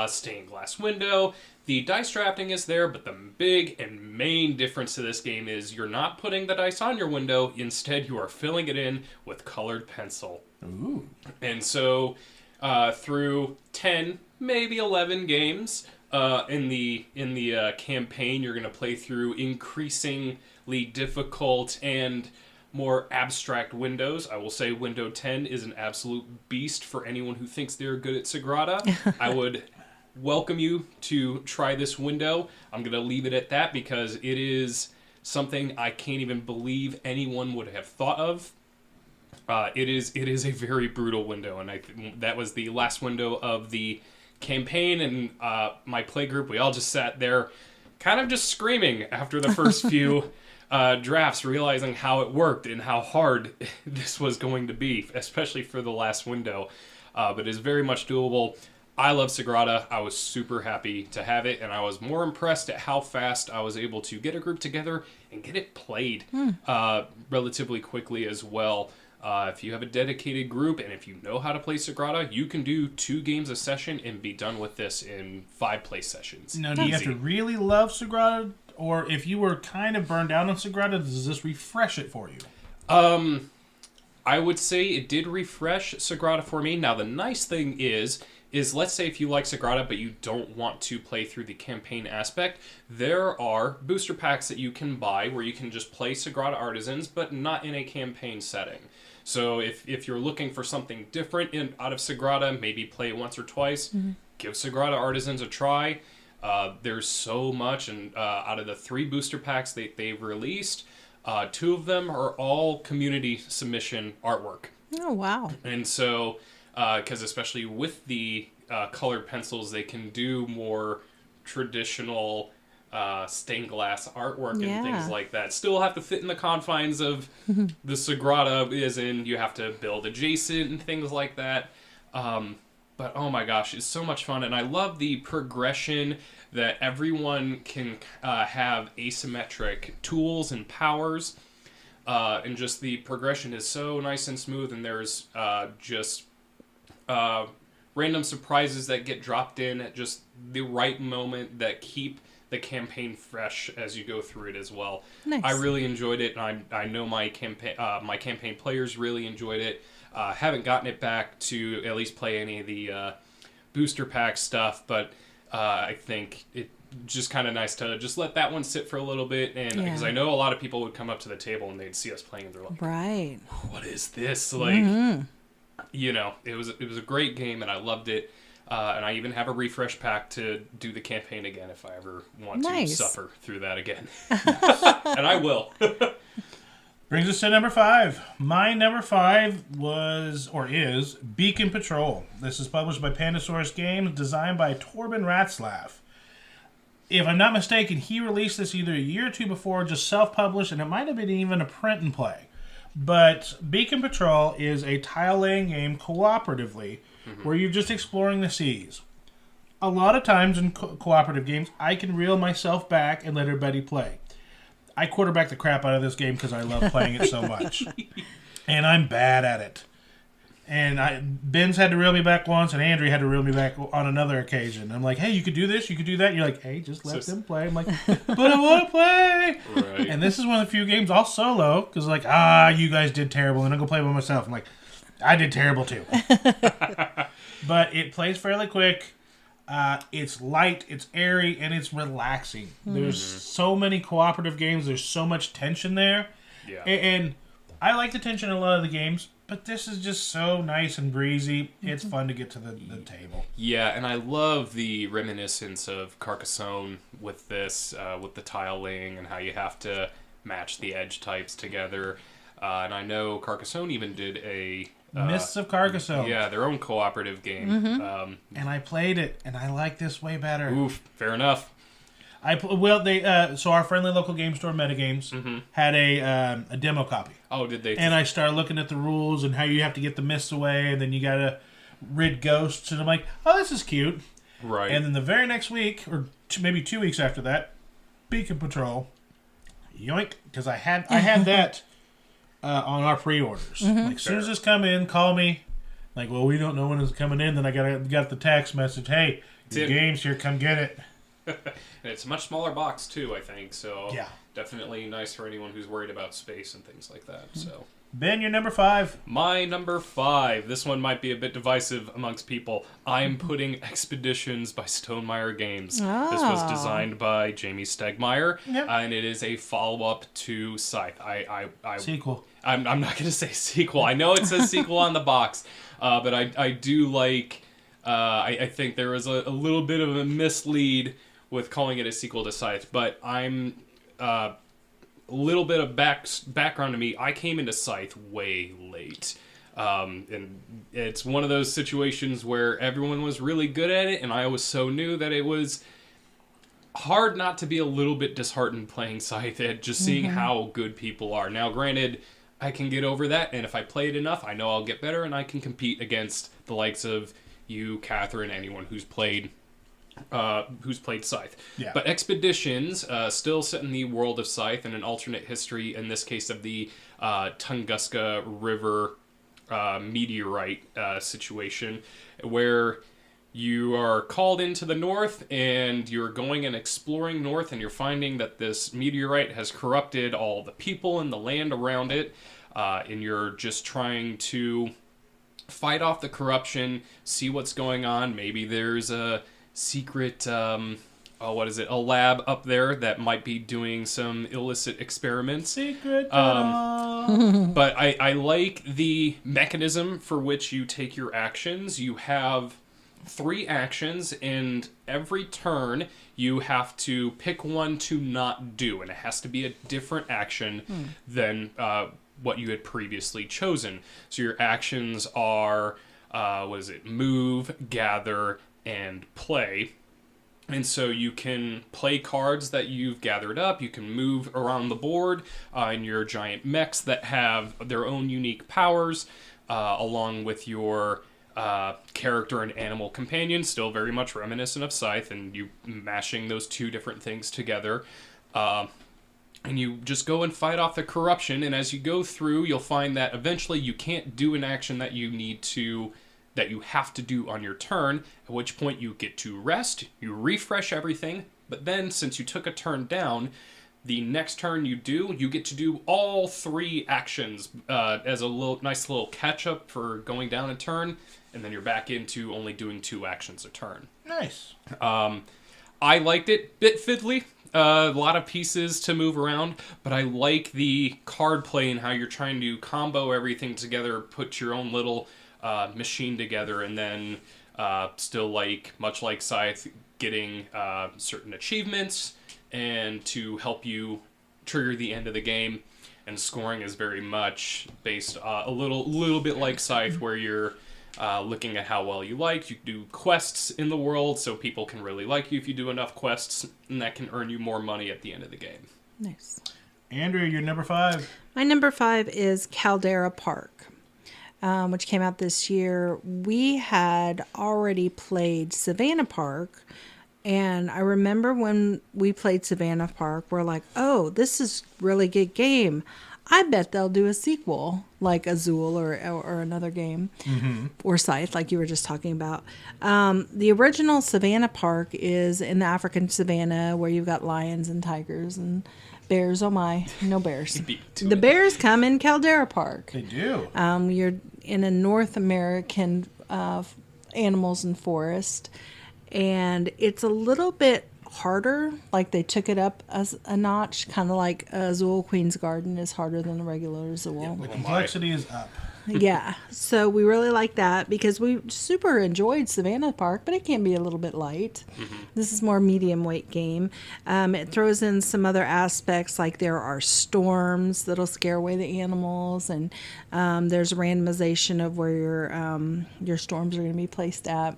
stained glass window. The dice drafting is there, but the big and main difference to this game is you're not putting the dice on your window. Instead, you are filling it in with colored pencil. Ooh. And so through 10, maybe 11 games in the campaign, you're going to play through increasingly difficult and more abstract windows. I will say window 10 is an absolute beast for anyone who thinks they're good at Sagrada. I would welcome you to try this window. I'm going to leave it at that because it is something I can't even believe anyone would have thought of. It is a very brutal window, and that was the last window of the campaign, and my play group, we all just sat there kind of just screaming after the first few drafts, realizing how it worked and how hard this was going to be, especially for the last window. But it is very much doable. I love Sagrada. I was super happy to have it, and I was more impressed at how fast I was able to get a group together and get it played relatively quickly as well. If you have a dedicated group and if you know how to play Sagrada, you can do 2 games a session and be done with this in 5 play sessions. Now, do you have to really love Sagrada? Or if you were kind of burned out on Sagrada, does this refresh it for you? I would say it did refresh Sagrada for me. Now, the nice thing is let's say if you like Sagrada but you don't want to play through the campaign aspect, there are booster packs that you can buy where you can just play Sagrada Artisans but not in a campaign setting. So if you're looking for something different out of Sagrada, maybe play it once or twice, give Sagrada Artisans a try. There's so much, and out of the 3 booster packs they've released, 2 of them are all community submission artwork. Oh, wow. And so, because especially with the colored pencils, they can do more traditional stained glass artwork and things like that. Still have to fit in the confines of the Sagrada, as in you have to build adjacent and things like that. But oh my gosh, it's so much fun, and I love the progression that everyone can have asymmetric tools and powers, and just the progression is so nice and smooth, and there's just random surprises that get dropped in at just the right moment that keep the campaign fresh as you go through it as well. Nice. I really enjoyed it, and I know my campaign players really enjoyed it. Haven't gotten it back to at least play any of the booster pack stuff, but I think it just kind of nice to just let that one sit for a little bit, and because I know a lot of people would come up to the table and they'd see us playing and they're like, right, what is this? Like, you know, it was a great game and I loved it. And I even have a refresh pack to do the campaign again if I ever want to suffer through that again. And I will. Brings us to number 5. My number 5 was, or is, Beacon Patrol. This is published by Pandasaurus Games, designed by Torben Ratzlaff. If I'm not mistaken, he released this either a year or 2 before, just self-published, and it might have been even a print and play. But Beacon Patrol is a tile-laying game cooperatively, where you're just exploring the seas. A lot of times in cooperative games, I can reel myself back and let everybody play. I quarterback the crap out of this game because I love playing it so much. And I'm bad at it. And Ben's had to reel me back once, and Andrea had to reel me back on another occasion. I'm like, hey, you could do this, you could do that. And you're like, hey, just let them play. I'm like, but I want to play. Right. And this is one of the few games I'll solo, because like, you guys did terrible, and I'll go play by myself. I'm like, I did terrible too. But it plays fairly quick. It's light, it's airy, and it's relaxing. There's so many cooperative games. There's so much tension there. Yeah. And I like the tension in a lot of the games, but this is just so nice and breezy. It's fun to get to the table. Yeah, and I love the reminiscence of Carcassonne with this, with the tile laying and how you have to match the edge types together. And I know Carcassonne even did a... Mists of Carcassonne. Yeah, their own cooperative game. And I played it, and I like this way better. Oof, fair enough. So our friendly local game store, Metagames, had a demo copy. Oh, did they? And I started looking at the rules and how you have to get the mists away, and then you gotta rid ghosts, and I'm like, oh, this is cute. Right. And then the very next week, or maybe 2 weeks after that, Beacon Patrol, yoink, because I had that on our pre-orders. Like, as soon as this come in, call me. Like, well, we don't know when it's coming in. Then I got the text message, hey, your game's here, come get it. And it's a much smaller box, too, I think. So yeah, definitely nice for anyone who's worried about space and things like that. So Ben, your number 5. My number 5. This one might be a bit divisive amongst people. I'm putting Expeditions by Stonemaier Games. Oh. This was designed by Jamie Stegmaier, and it is a follow-up to Scythe. Sequel. I'm not going to say sequel. I know it says sequel on the box, but I do like... I think there was a little bit of a mislead with calling it a sequel to Scythe, but I'm... a little bit of background to me. I came into Scythe way late. And it's one of those situations where everyone was really good at it, and I was so new that it was hard not to be a little bit disheartened playing Scythe and just seeing how good people are. Now, granted, I can get over that, and if I play it enough, I know I'll get better, and I can compete against the likes of you, Catherine, anyone who's played Scythe. Yeah. But Expeditions, still set in the world of Scythe in an alternate history, in this case of the Tunguska River meteorite situation, where you are called into the north and you're going and exploring north, and you're finding that this meteorite has corrupted all the people and the land around it, and you're just trying to fight off the corruption, see what's going on. Maybe there's a secret, a lab up there that might be doing some illicit experiments. Secret. But I like the mechanism for which you take your actions. You have 3 actions, and every turn you have to pick one to not do, and it has to be a different action than what you had previously chosen. So your actions are, move, gather, and play. And so you can play cards that you've gathered up, you can move around the board in your giant mechs that have their own unique powers, along with your character and animal companion, still very much reminiscent of Scythe, and you mashing those 2 different things together. And you just go and fight off the corruption, and as you go through, you'll find that eventually you can't do an action that you have to do on your turn, at which point you get to rest, you refresh everything, but then since you took a turn down, the next turn you get to do all 3 actions as a nice little catch-up for going down a turn, and then you're back into only doing 2 actions a turn. Nice. I liked it. Bit fiddly. A lot of pieces to move around, but I like the card play and how you're trying to combo everything together, put your own little machine together, and then still, much like Scythe, getting certain achievements and to help you trigger the end of the game. And scoring is very much based a little bit like Scythe, where you're looking at how well you like. You do quests in the world, so people can really like you if you do enough quests, and that can earn you more money at the end of the game. Nice. Andrea, your number 5. My number 5 is Caldera Park, which came out this year. We had already played Savannah Park, and I remember when we played Savannah Park, we're like, oh, this is a really good game. I bet they'll do a sequel, like Azul or another game, or Scythe, like you were just talking about. The original Savannah Park is in the African savannah, where you've got lions and tigers and bears. Oh my, no bears. The bears come in Caldera Park. They do. You're in a North American animals and forest, and it's a little bit harder. Like they took it up as a notch, kind of like Azul Queen's Garden is harder than the regular Azul. Yeah, the complexity is up. Yeah, so we really like that because we super enjoyed Savannah Park, but it can be a little bit light. This is more medium weight game. It throws in some other aspects, like there are storms that'll scare away the animals, and there's randomization of where your storms are going to be placed at.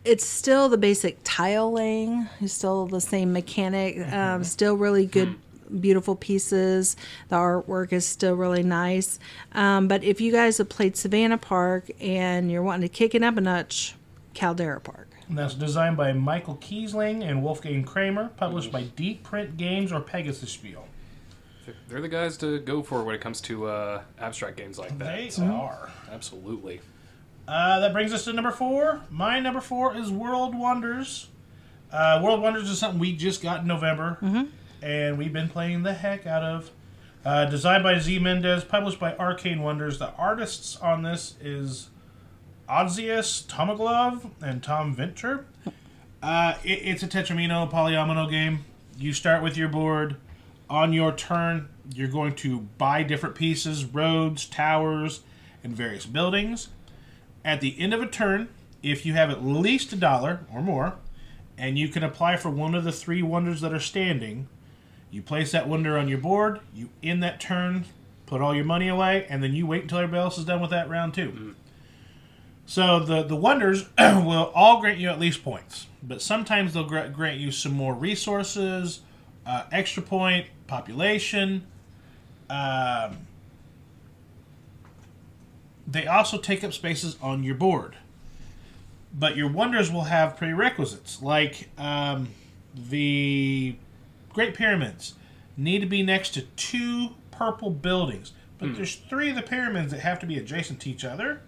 It's still the basic tile laying. It's still the same mechanic. Still really good, beautiful pieces. The artwork is still really nice. But if you guys have played Savannah Park and you're wanting to kick it up a notch, Caldera Park. And that's designed by Michael Kiesling and Wolfgang Kramer, published by Deep Print Games or Pegasus Spiel. They're the guys to go for when it comes to abstract games like that. They are. Absolutely. That brings us to number 4. My number 4 is World Wonders. World Wonders is something we just got in November, and we've been playing the heck out of. Designed by Z Mendez, published by Arcane Wonders. The artists on this is Odzius Tomoglov and Tom Vinter. It's a Tetramino polyomino game. You start with your board. On your turn, you're going to buy different pieces, roads, towers, and various buildings. At the end of a turn, if you have at least $1 or more, and you can apply for one of the 3 wonders that are standing, you place that wonder on your board, you end that turn, put all your money away, and then you wait until everybody else is done with that round too. So the wonders will all grant you at least points, but sometimes they'll grant you some more resources, extra point, population. They also take up spaces on your board. But your wonders will have prerequisites, like the Great Pyramids need to be next to 2 purple buildings. But there's 3 of the pyramids that have to be adjacent to each other.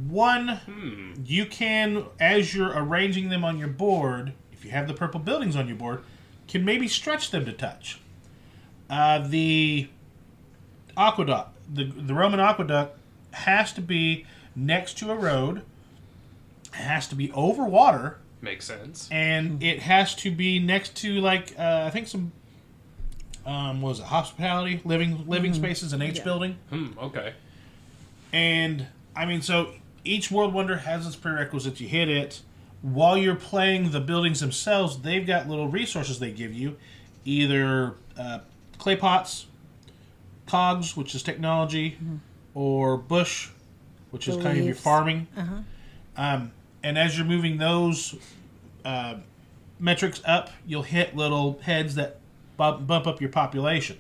One, you can, as you're arranging them on your board, if you have the purple buildings on your board, can maybe stretch them to touch. The aqueduct, the Roman aqueduct, has to be next to a road, has to be over water. Makes sense. And it has to be next to, like, I think some, what was it, hospitality, living spaces, an H building. Okay. And, I mean, so each World Wonder has its prerequisites. You hit it. While you're playing the buildings themselves, they've got little resources they give you. Either clay pots, cogs, which is technology, or bush, which is kind of your farming. And as you're moving those metrics up, you'll hit little heads that bump up your population.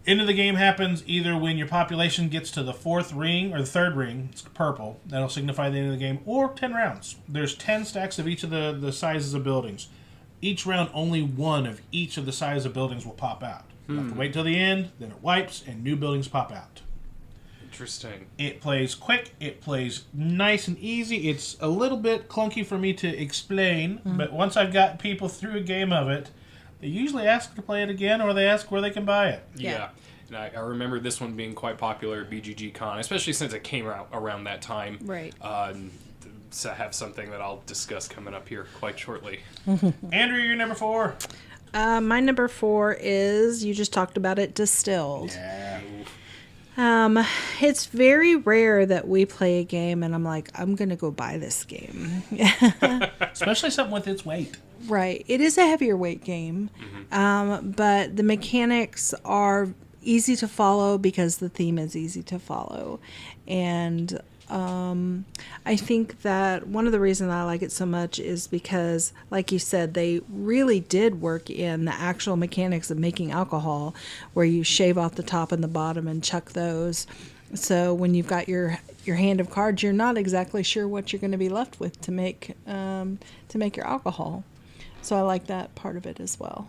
End of the game happens either when your population gets to the 4th ring or the 3rd ring, it's purple, that'll signify the end of the game, or 10 rounds. There's 10 stacks of each of the sizes of buildings. Each round, only one of each of the sizes of buildings will pop out. You have to wait till the end, then it wipes, and new buildings pop out. Interesting. It plays quick. It plays nice and easy. It's a little bit clunky for me to explain, but once I've got people through a game of it, they usually ask to play it again, or they ask where they can buy it. Yeah. And I remember this one being quite popular at BGG Con, especially since it came out around that time. Right. To have something that I'll discuss coming up here quite shortly. Andrea, you're number 4. My number 4 is, you just talked about it, Distilled. Yeah. It's very rare that we play a game and I'm like, I'm going to go buy this game. Especially something with its weight. Right. It is a heavier weight game, but the mechanics are easy to follow because the theme is easy to follow. And I think that one of the reasons I like it so much is because, like you said, they really did work in the actual mechanics of making alcohol, where you shave off the top and the bottom and chuck those. So when you've got your hand of cards, you're not exactly sure what you're going to be left with to make your alcohol. So I like that part of it as well.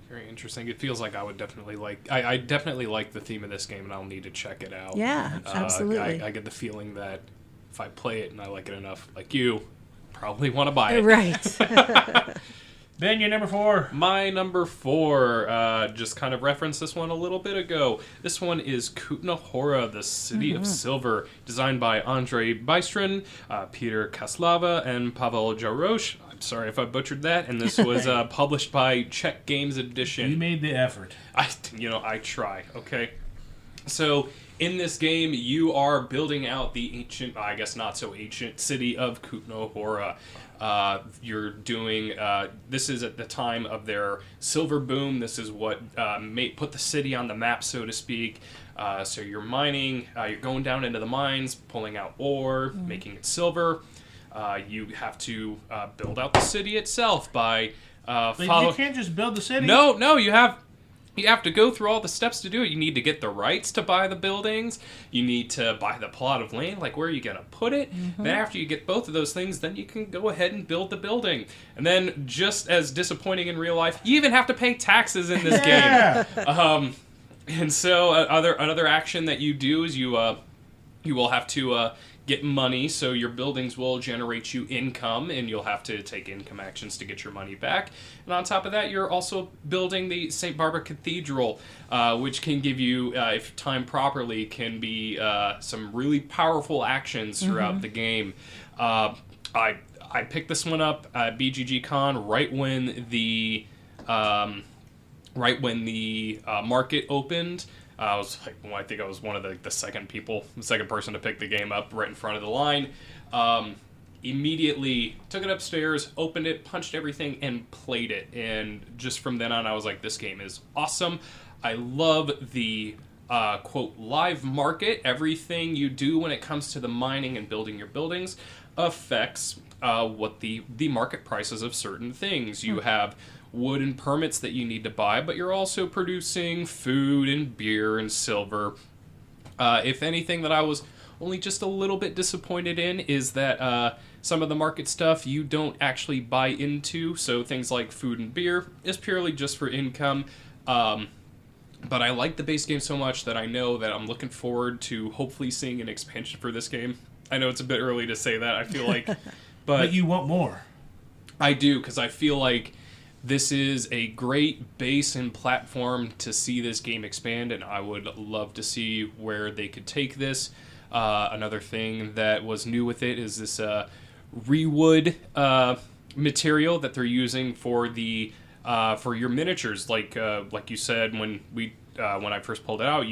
Very interesting. It feels like I would definitely like... I definitely like the theme of this game, and I'll need to check it out. Yeah, absolutely. I get the feeling that if I play it and I like it enough, like you, probably want to buy it. Right. Ben, you're number 4. My number 4, just kind of referenced this one a little bit ago. This one is Kutná Hora, the City of Silver, designed by Andrei Bystron, Peter Kaslava, and Pavel Jarosz. I'm sorry if I butchered that. And this was published by Czech Games Edition. You made the effort. I try, okay? So, in this game, you are building out the ancient, I guess not so ancient, city of Kutná Hora. You're doing, this is at the time of their silver boom. This is what put the city on the map, so to speak. So you're mining, you're going down into the mines, pulling out ore, making it silver. You have to build out the city itself by But you can't just build the city. No, you You have to go through all the steps to do it. You need to get the rights to buy the buildings. You need to buy the plot of land, like where are you going to put it? Then after you get both of those things, then you can go ahead and build the building. And then, just as disappointing in real life, you even have to pay taxes in this game. And so another action that you do is you will have to get money, so your buildings will generate you income, and you'll have to take income actions to get your money back. And on top of that, you're also building the St. Barbara Cathedral, which can give you, if timed properly, can be some really powerful actions throughout the game. I picked this one up at BGG Con right when the market opened. I was like, well, I think I was one of the second person to pick the game up right in front of the line. Immediately took it upstairs, opened it, punched everything, and played it. And just from then on, I was like, this game is awesome. I love the, quote, live market. Everything you do when it comes to the mining and building your buildings affects what the market prices of certain things. You have wood and permits that you need to buy, but you're also producing food and beer and silver. If anything that I was only just a little bit disappointed in is that some of the market stuff you don't actually buy into, so things like food and beer is purely just for income. But I like the base game so much that I know that I'm looking forward to hopefully seeing an expansion for this game. I know it's a bit early to say that, I feel like. But you want more. I do, because I feel like this is a great base and platform to see this game expand, and I would love to see where they could take this. Another thing that was new with it is this rewood material that they're using for the for your miniatures. Like you said, when I first pulled it out,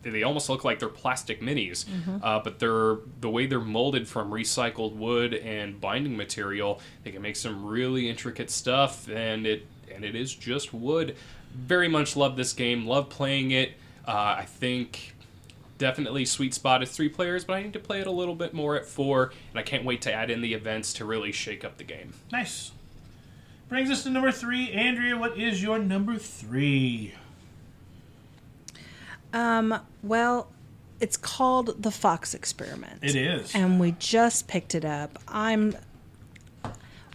they almost look like they're plastic minis, but the way they're molded from recycled wood and binding material, they can make some really intricate stuff, and it is just wood. Very much love this game, love playing it. I think definitely sweet spot is 3 players, but I need to play it a little bit more at 4, and I can't wait to add in the events to really shake up the game. Nice. Brings us to number 3. Andrea, what is your number 3? Well, it's called The Fox Experiment. It is. And we just picked it up.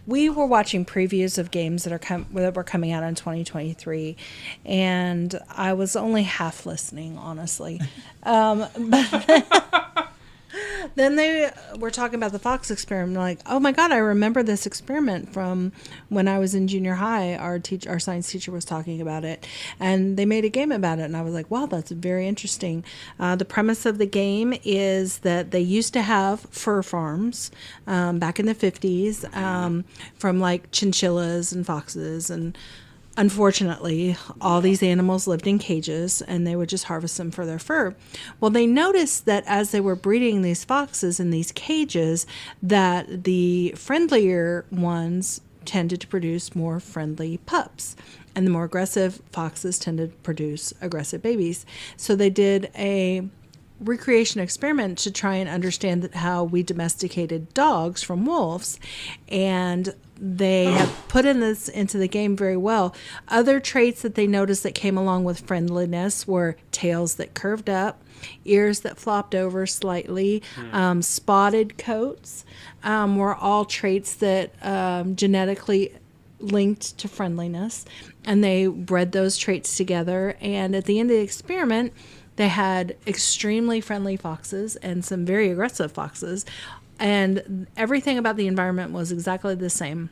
We were watching previews of games that were coming out in 2023, and I was only half listening, honestly. But then they were talking about the Fox Experiment. Like, oh my God, I remember this experiment from when I was in junior high. Our science teacher was talking about it, and they made a game about it. And I was like, wow, that's very interesting. The premise of the game is that they used to have fur farms back in the 50s from like chinchillas and foxes, and unfortunately, all these animals lived in cages, and they would just harvest them for their fur. Well, they noticed that as they were breeding these foxes in these cages, that the friendlier ones tended to produce more friendly pups, and the more aggressive foxes tended to produce aggressive babies. So they did a recreation experiment to try and understand how we domesticated dogs from wolves, and they have put into the game very well. Other traits that they noticed that came along with friendliness were tails that curved up, ears that flopped over slightly, spotted coats were all traits that genetically linked to friendliness, and they bred those traits together. And at the end of the experiment, they had extremely friendly foxes and some very aggressive foxes, and everything about the environment was exactly the same.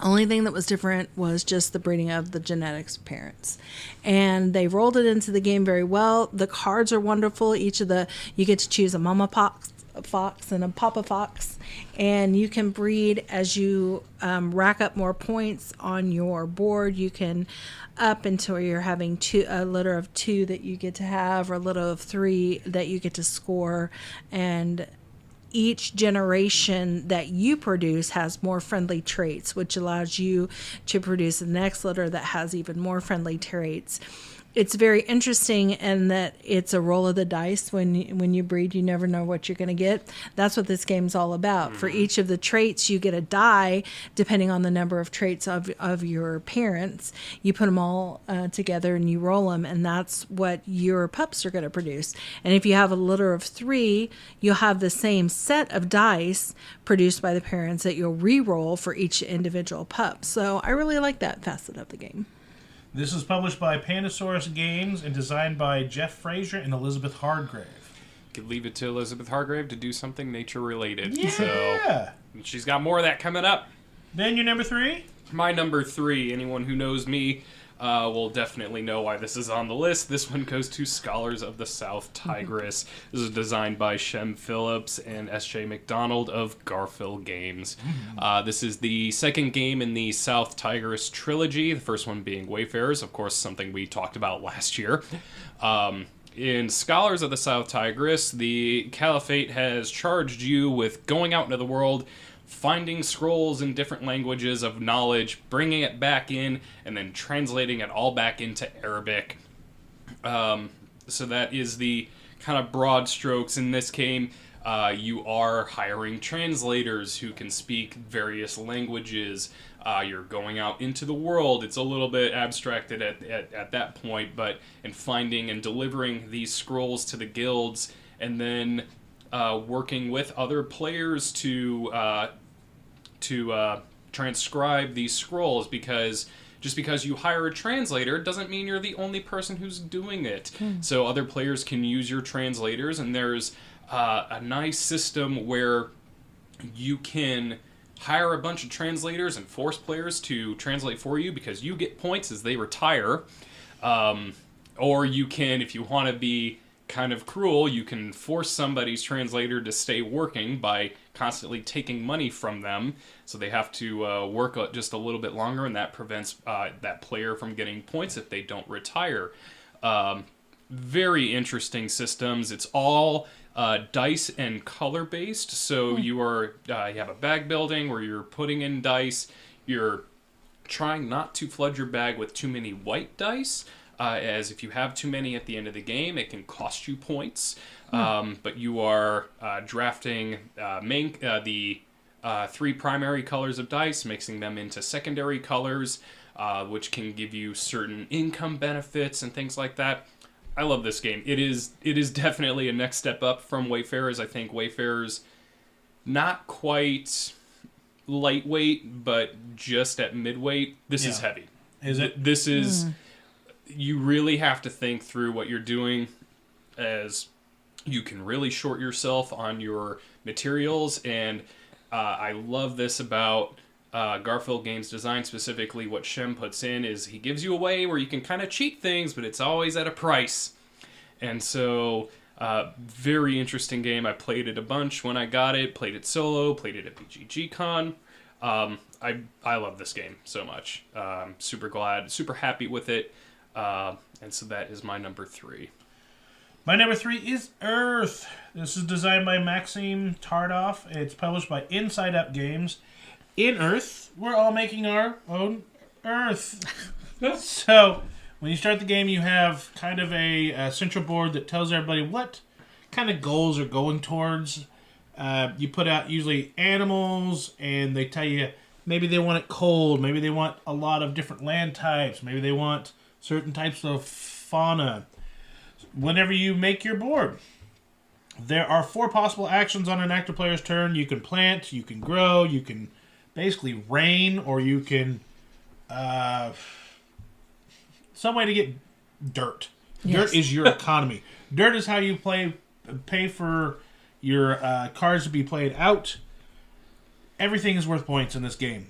Only thing that was different was just the breeding of the genetics parents. And they rolled it into the game very well. The cards are wonderful. You get to choose a mama fox and a papa fox, and you can breed as you rack up more points on your board. You can up until you're having a litter of 2 that you get to have, or a litter of 3 that you get to score, and each generation that you produce has more friendly traits, which allows you to produce the next litter that has even more friendly traits. it's very interesting in that it's a roll of the dice. When you breed, you never know what you're going to get. That's what this game's all about. For each of the traits, you get a die, depending on the number of traits of your parents. You put them all together and you roll them, and that's what your pups are going to produce. And if you have a litter of 3, you'll have the same set of dice produced by the parents that you'll re-roll for each individual pup. So I really like that facet of the game. This is published by Pandasaurus Games and designed by Jeff Frazier and Elizabeth Hargrave. Could leave it to Elizabeth Hargrave to do something nature-related. Yeah! So, she's got more of that coming up. Ben, your number 3? My number 3, anyone who knows me will definitely know why this is on the list. This one goes to Scholars of the South Tigris. This is designed by Shem Phillips and S.J. McDonald of Garfield Games. This is the second game in the South Tigris trilogy, the first one being Wayfarers, of course, something we talked about last year. In Scholars of the South Tigris, the Caliphate has charged you with going out into the world, finding scrolls in different languages of knowledge, bringing it back in, and then translating it all back into Arabic. So that is the kind of broad strokes. In this game, you are hiring translators who can speak various languages. You're going out into the world. It's a little bit abstracted at that point, but in finding and delivering these scrolls to the guilds, and then working with other players to transcribe these scrolls, because just because you hire a translator doesn't mean you're the only person who's doing it. So other players can use your translators, and there's a nice system where you can hire a bunch of translators and force players to translate for you because you get points as they retire. Or you can, if you want to be kind of cruel, you can force somebody's translator to stay working by constantly taking money from them, so they have to work just a little bit longer, and that prevents that player from getting points if they don't retire. Very interesting systems. It's all dice and color based, so you have a bag building where you're putting in dice. You're trying not to flood your bag with too many white dice, as if you have too many at the end of the game, it can cost you points. But you are drafting the 3 primary colors of dice, mixing them into secondary colors, which can give you certain income benefits and things like that. I love this game. It is definitely a next step up from Wayfarers. I think Wayfarers, not quite lightweight, but just at midweight. This is heavy. Is it? This is... You really have to think through what you're doing, as you can really short yourself on your materials. And I love this about Garfield Games design, specifically what Shem puts in is he gives you a way where you can kind of cheat things, but it's always at a price. And so very interesting game. I played it a bunch when I got it, played it solo, played it at BGG-Con. I love this game so much. Super happy with it. And so that is my number 3. My number 3 is Earth. This is designed by Maxime Tardoff. It's published by Inside Up Games. In Earth, we're all making our own Earth. So, when you start the game, you have kind of a central board that tells everybody what kind of goals are going towards. You put out usually animals, and they tell you maybe they want it cold, maybe they want a lot of different land types, maybe they want certain types of fauna. Whenever you make your board, there are 4 possible actions on an active player's turn. You can plant, you can grow, you can basically rain, or you can some way to get dirt. Yes. Dirt is your economy. Dirt is how you pay for your cards to be played out. Everything is worth points in this game.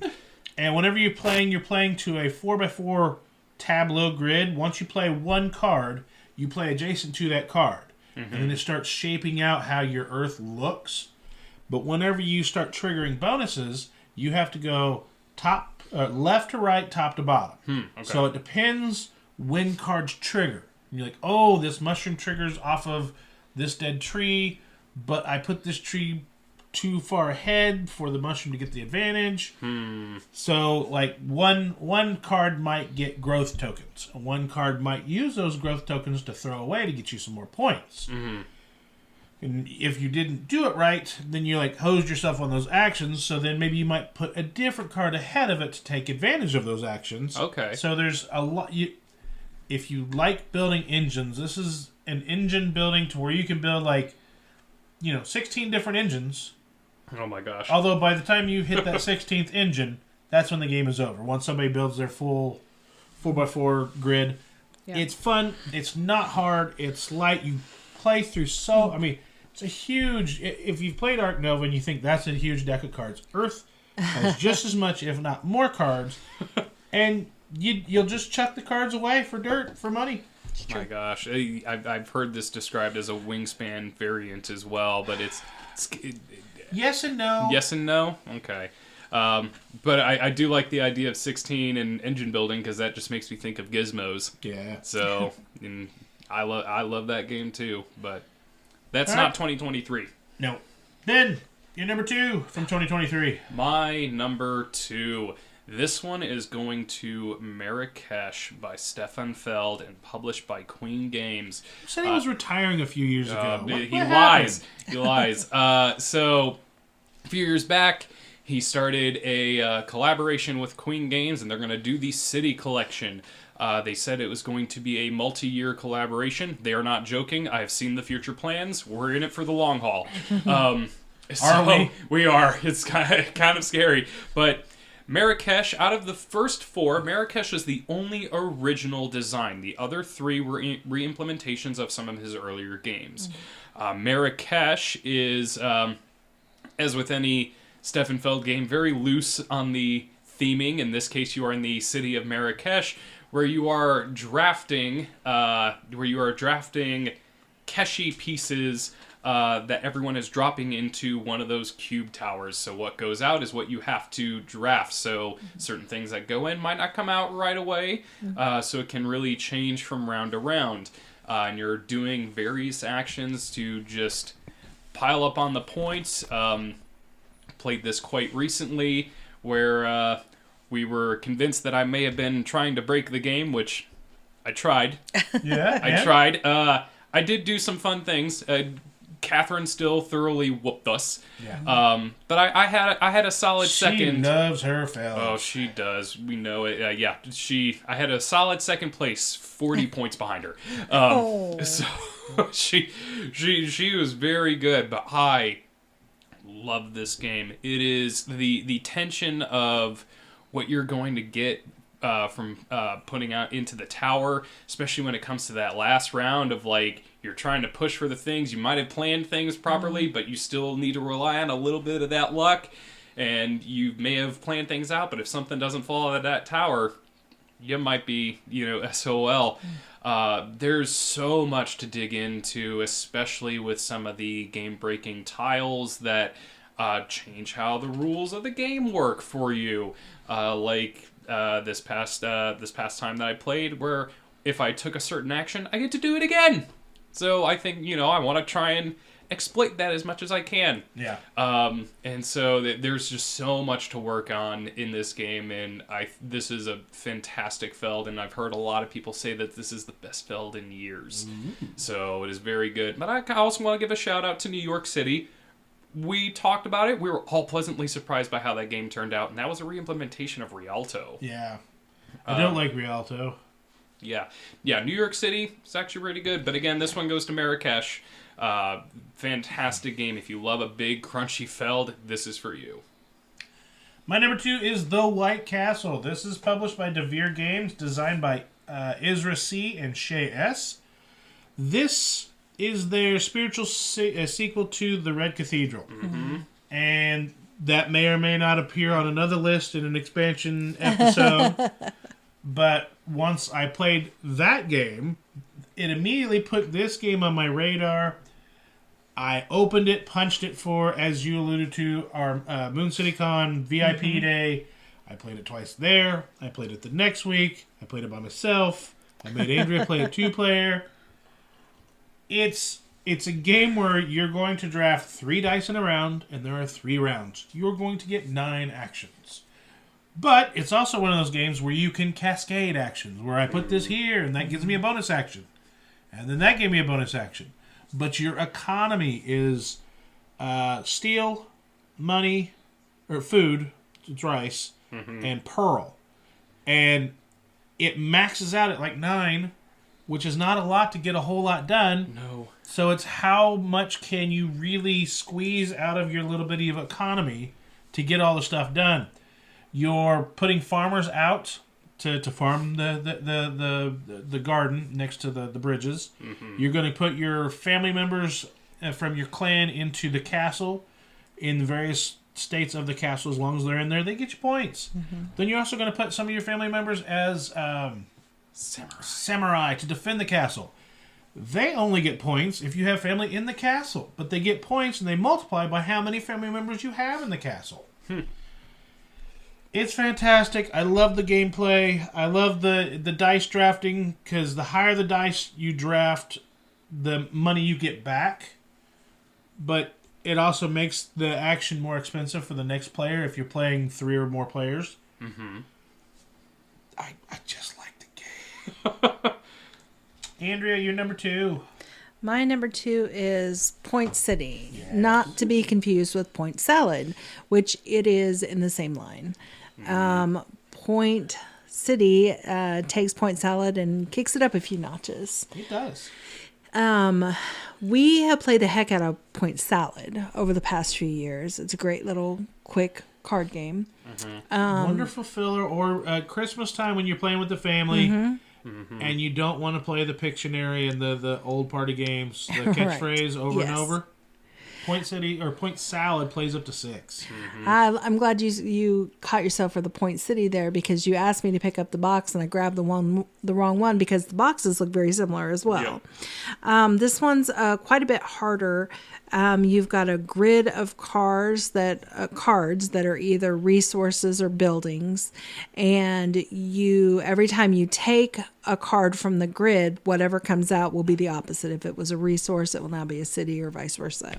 And whenever you're playing to a 4x4 tableau grid. Once you play one card, you play adjacent to that card. And then it starts shaping out how your Earth looks. But whenever you start triggering bonuses, you have to go left to right, top to bottom. Okay. So it depends when cards trigger. And you're like, oh, this mushroom triggers off of this dead tree, but I put this tree too far ahead for the mushroom to get the advantage. So, like, one card might get growth tokens. One card might use those growth tokens to throw away to get you some more points. And if you didn't do it right, then you, like, hosed yourself on those actions, so then maybe you might put a different card ahead of it to take advantage of those actions. Okay. So there's a lot... If you like building engines, this is an engine building to where you can build, like, 16 different engines. Oh my gosh. Although by the time you hit that 16th engine, that's when the game is over. Once somebody builds their full 4x4 grid. Yeah. It's fun. It's not hard. It's light. You play through it's a huge... If you've played Ark Nova and you think that's a huge deck of cards, Earth has just as much, if not more cards. And you'll just chuck the cards away for dirt, for money. My gosh. I've heard this described as a Wingspan variant as well, but it's yes and no. Yes and no? Okay. But I do like the idea of 16 and engine building because that just makes me think of gizmos. Yeah. So, and I love that game too, but that's not 2023. No. Ben, your number 2 from 2023. My number 2. This one is going to Marrakesh by Stefan Feld and published by Queen Games. You said he was retiring a few years ago. He lies. He lies. So, a few years back, he started a collaboration with Queen Games, and they're going to do the City Collection. They said it was going to be a multi-year collaboration. They are not joking. I have seen the future plans. We're in it for the long haul. Are we? We are. It's kind of scary. But Marrakesh, out of the first 4, Marrakesh is the only original design. The other 3 were re-implementations of some of his earlier games. Marrakesh is, as with any Stefan Feld game, very loose on the theming. In this case, you are in the city of Marrakesh, where you are drafting Keshi pieces that everyone is dropping into one of those cube towers. So what goes out is what you have to draft. So certain things that go in might not come out right away. So it can really change from round to round. And you're doing various actions to just pile up on the points. Played this quite recently where we were convinced that I may have been trying to break the game, which I tried. I tried. I did do some fun things. Catherine still thoroughly whooped us. Yeah. But I had a solid second. She loves her fellas. Oh, she does. We know it. I had a solid second place, 40 points behind her. So she was very good, but I love this game. It is the tension of what you're going to get from putting out into the tower, especially when it comes to that last round of, like, you're trying to push for the things. You might have planned things properly, but you still need to rely on a little bit of that luck. And you may have planned things out, but if something doesn't fall out of that tower, you might be, SOL. There's so much to dig into, especially with some of the game-breaking tiles that change how the rules of the game work for you. This past time that I played, where if I took a certain action, I get to do it again. So I think, I want to try and exploit that as much as I can. Yeah. And so there's just so much to work on in this game, and this is a fantastic Feld, and I've heard a lot of people say that this is the best Feld in years. So it is very good. But I also want to give a shout out to New York City. We talked about it. We were all pleasantly surprised by how that game turned out, and that was a re-implementation of Rialto. Yeah. I don't like Rialto. Yeah, New York City is actually really good, but again, this one goes to Marrakesh. Fantastic game. If you love a big, crunchy Feld, this is for you. My number 2 is The White Castle. This is published by Devere Games, designed by Isra C. and Shay S. This is their spiritual sequel to The Red Cathedral. And that may or may not appear on another list in an expansion episode. But once I played that game, it immediately put this game on my radar. I opened it, punched it for, as you alluded to, our Moon City Con VIP day. I played it twice there. I played it the next week. I played it by myself. I made Andrea play a 2-player. It's It's a game where you're going to draft 3 dice in a round, and there are 3 rounds. You're going to get 9 actions. But it's also one of those games where you can cascade actions, where I put this here, and that gives me a bonus action. And then that gave me a bonus action. But your economy is steel, money, or food, it's rice, and pearl. And it maxes out at like 9, which is not a lot to get a whole lot done. No. So it's how much can you really squeeze out of your little bitty of economy to get all the stuff done. You're putting farmers out to farm the garden next to the bridges. You're going to put your family members from your clan into the castle in the various states of the castle. As long as they're in there, they get you points. Then you're also going to put some of your family members as samurai to defend the castle. They only get points if you have family in the castle, but they get points and they multiply by how many family members you have in the castle. It's fantastic. I love the gameplay. I love the dice drafting, because the higher the dice you draft, the money you get back. But it also makes the action more expensive for the next player if you're playing 3 or more players. I just like the game. Andrea, you're number 2. My number 2 is Point City, not to be confused with Point Salad, which it is in the same line. Point City takes Point Salad and kicks it up a few notches. It does. We have played the heck out of Point Salad over the past few years. It's a great little quick card game. Wonderful filler, or at Christmas time when you're playing with the family. And you don't want to play the Pictionary and the old party games, the catchphrase over and over. Point City or Point Salad plays up to 6. I'm glad you caught yourself for the Point City there, because you asked me to pick up the box and I grabbed the wrong one, because the boxes look very similar as well. This one's quite a bit harder. You've got a grid of cards that are either resources or buildings, and every time you take a card from the grid, whatever comes out will be the opposite. If it was a resource, it will now be a city, or vice versa.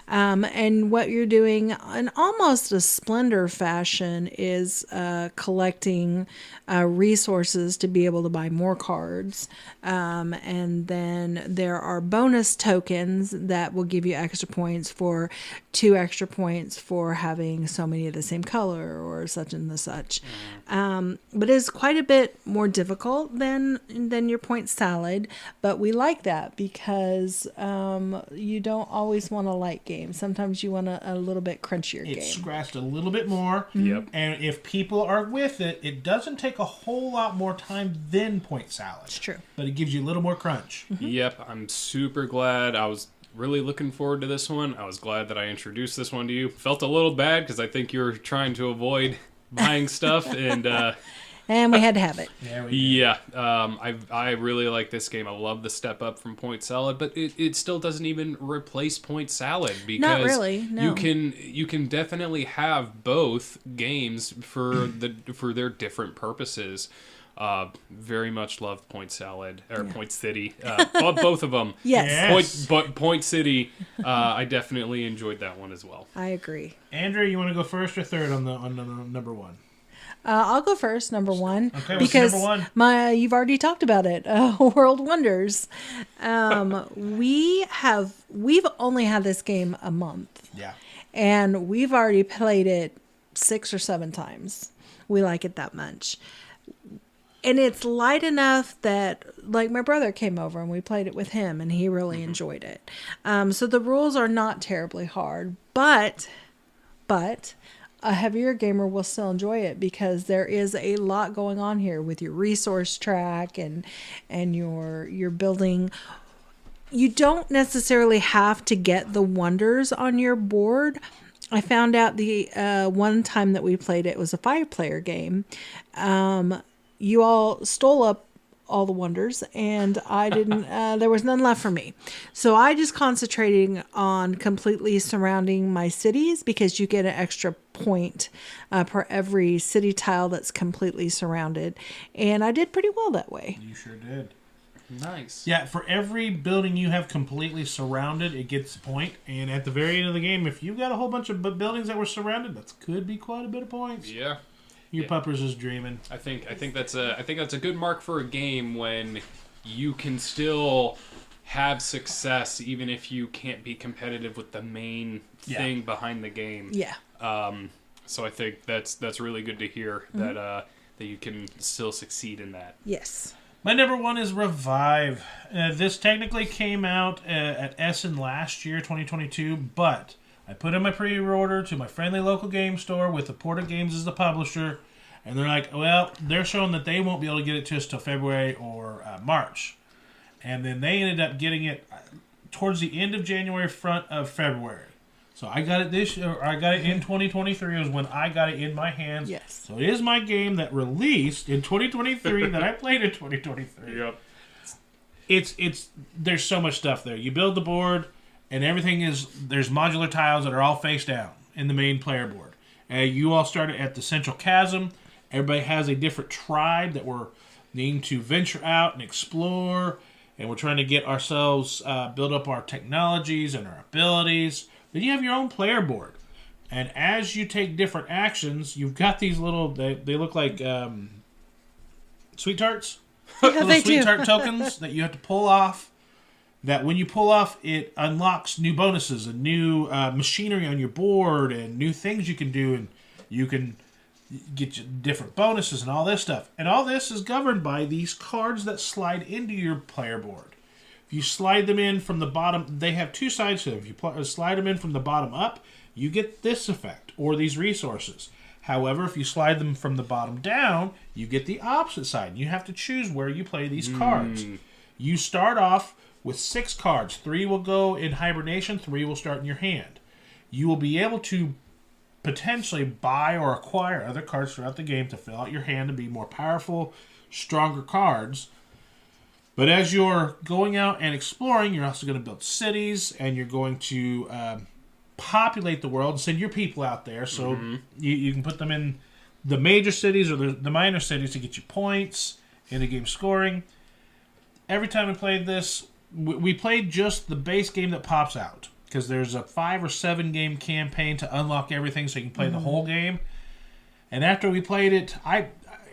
And what you're doing in almost a Splendor fashion is collecting resources to be able to buy more cards. And then there are bonus tokens that will give you extra points for 2 extra points for having so many of the same color or such and the such. But it's quite a bit more difficult than your Point Salad. But we like that because you don't always want a light game. Sometimes you want a little bit crunchier game. It's scratched a little bit more. And if people are with it, it doesn't take a whole lot more time than Point Salad. It's true. But it gives you a little more crunch. Yep, I'm super glad. I was really looking forward to this one. I was glad that I introduced this one to you. Felt a little bad because I think you were trying to avoid buying stuff, and we had to have it. I really like this game. I love the step up from Point Salad, but it still doesn't even replace Point Salad, because not really. No. you can definitely have both games for their different purposes. Very much loved Point Salad or Point City. Both of them. Yes. Point City. I definitely enjoyed that one as well. I agree. Andrea, you want to go first or third on the number 1? I'll go first, number 1. Okay, because number 1? You've already talked about it. World Wonders. We've only had this game a month. Yeah. And we've already played it 6 or 7 times. We like it that much. And it's light enough that, like, my brother came over and we played it with him, and he really enjoyed it. So the rules are not terribly hard, but a heavier gamer will still enjoy it, because there is a lot going on here with your resource track and your building. You don't necessarily have to get the wonders on your board. I found out the one time that we played it was a 5-player game. You all stole up all the wonders, and I didn't. There was none left for me, so I just concentrating on completely surrounding my cities, because you get an extra point per every city tile that's completely surrounded, and I did pretty well that way. You sure did. Nice. Yeah, for every building you have completely surrounded, it gets a point. And at the very end of the game, if you've got a whole bunch of buildings that were surrounded, that could be quite a bit of points. Yeah. Your puppers is dreaming. I think that's a good mark for a game when you can still have success even if you can't be competitive with the main thing behind the game. Yeah. So I think that's really good to hear that you can still succeed in that. Yes. My number one is Revive. This technically came out at Essen last year, 2022, but I put in my pre-order to my friendly local game store with the Porta Games as the publisher, and they're like, well, they're showing that they won't be able to get it to us till February or March. And then they ended up getting it towards the end of January, front of February. So I got it I got it in 2023 was when I got it in my hands. Yes. So it is my game that released in 2023 that I played in 2023. Yep. There's so much stuff there. You build the board, and there's modular tiles that are all face down in the main player board. You all start at the central chasm. Everybody has a different tribe that we're needing to venture out and explore, and we're trying to get ourselves build up our technologies and our abilities. Then you have your own player board. And as you take different actions, you've got these little, they look like sweet tarts. Yeah, they sweet do. tart tokens that you have to pull off. That when you pull off, it unlocks new bonuses and new machinery on your board and new things you can do. And you can get you different bonuses and all this stuff. And all this is governed by these cards that slide into your player board. If you slide them in from the bottom, they have two sides to them. If you slide them in from the bottom up, you get this effect or these resources. However, if you slide them from the bottom down, you get the opposite side. You have to choose where you play these cards. You start off with 6 cards. 3 will go in hibernation, 3 will start in your hand. You will be able to potentially buy or acquire other cards throughout the game to fill out your hand and be more powerful, stronger cards. But as you're going out and exploring, you're also going to build cities, and you're going to populate the world and send your people out there. So you can put them in the major cities or the minor cities to get you points in the game scoring. Every time we played this, we played just the base game that pops out, because there's a 5 or 7 game campaign to unlock everything so you can play the whole game. And after we played it,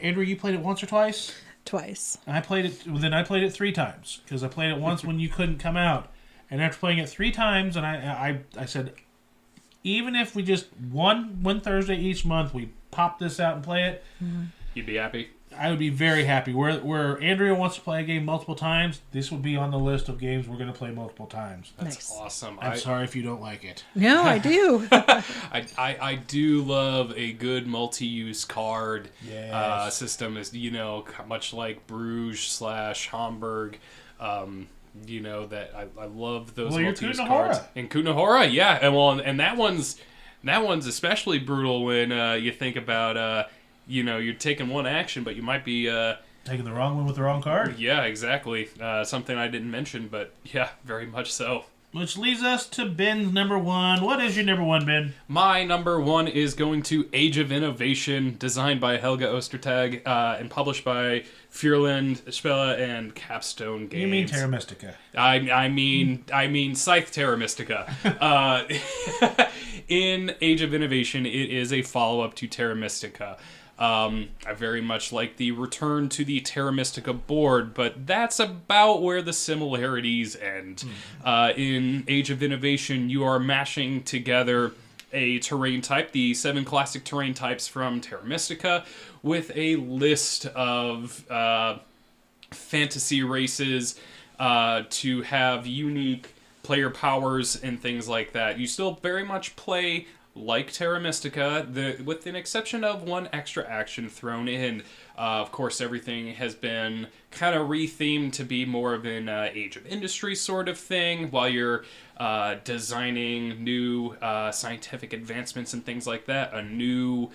Andrew, you played it once or twice? Twice. I played it 3 times, because I played it once when you couldn't come out. And after playing it 3 times, and I said, even if we just one Thursday each month, we pop this out and play it, You'd be happy? I would be very happy. Where Andrea wants to play a game multiple times, this would be on the list of games we're going to play multiple times. That's awesome. I'm sorry if you don't like it. No, I do. I do love a good multi-use card system. Is much like Bruges / Hamburg. That I love those multi-use cards. And Kutná Hora, yeah, and that one's especially brutal when you think about you're taking one action, but you might be taking the wrong one with the wrong card. Yeah, exactly. Something I didn't mention, but yeah, very much so. Which leads us to Ben's number 1. What is your number 1, Ben? My number 1 is going to Age of Innovation, designed by Helge Ostertag and published by Furland Spelle and Capstone Games. You mean Terra Mystica? I mean Scythe Terra Mystica. In Age of Innovation, it is a follow-up to Terra Mystica. I very much like the return to the Terra Mystica board, but that's about where the similarities end. In Age of Innovation, you are mashing together a terrain type, the 7 classic terrain types from Terra Mystica, with a list of fantasy races to have unique player powers and things like that. You still very much play like Terra Mystica, with an exception of one extra action thrown in. Of course, everything has been kind of rethemed to be more of an Age of Industry sort of thing, while you're designing new scientific advancements and things like that. A new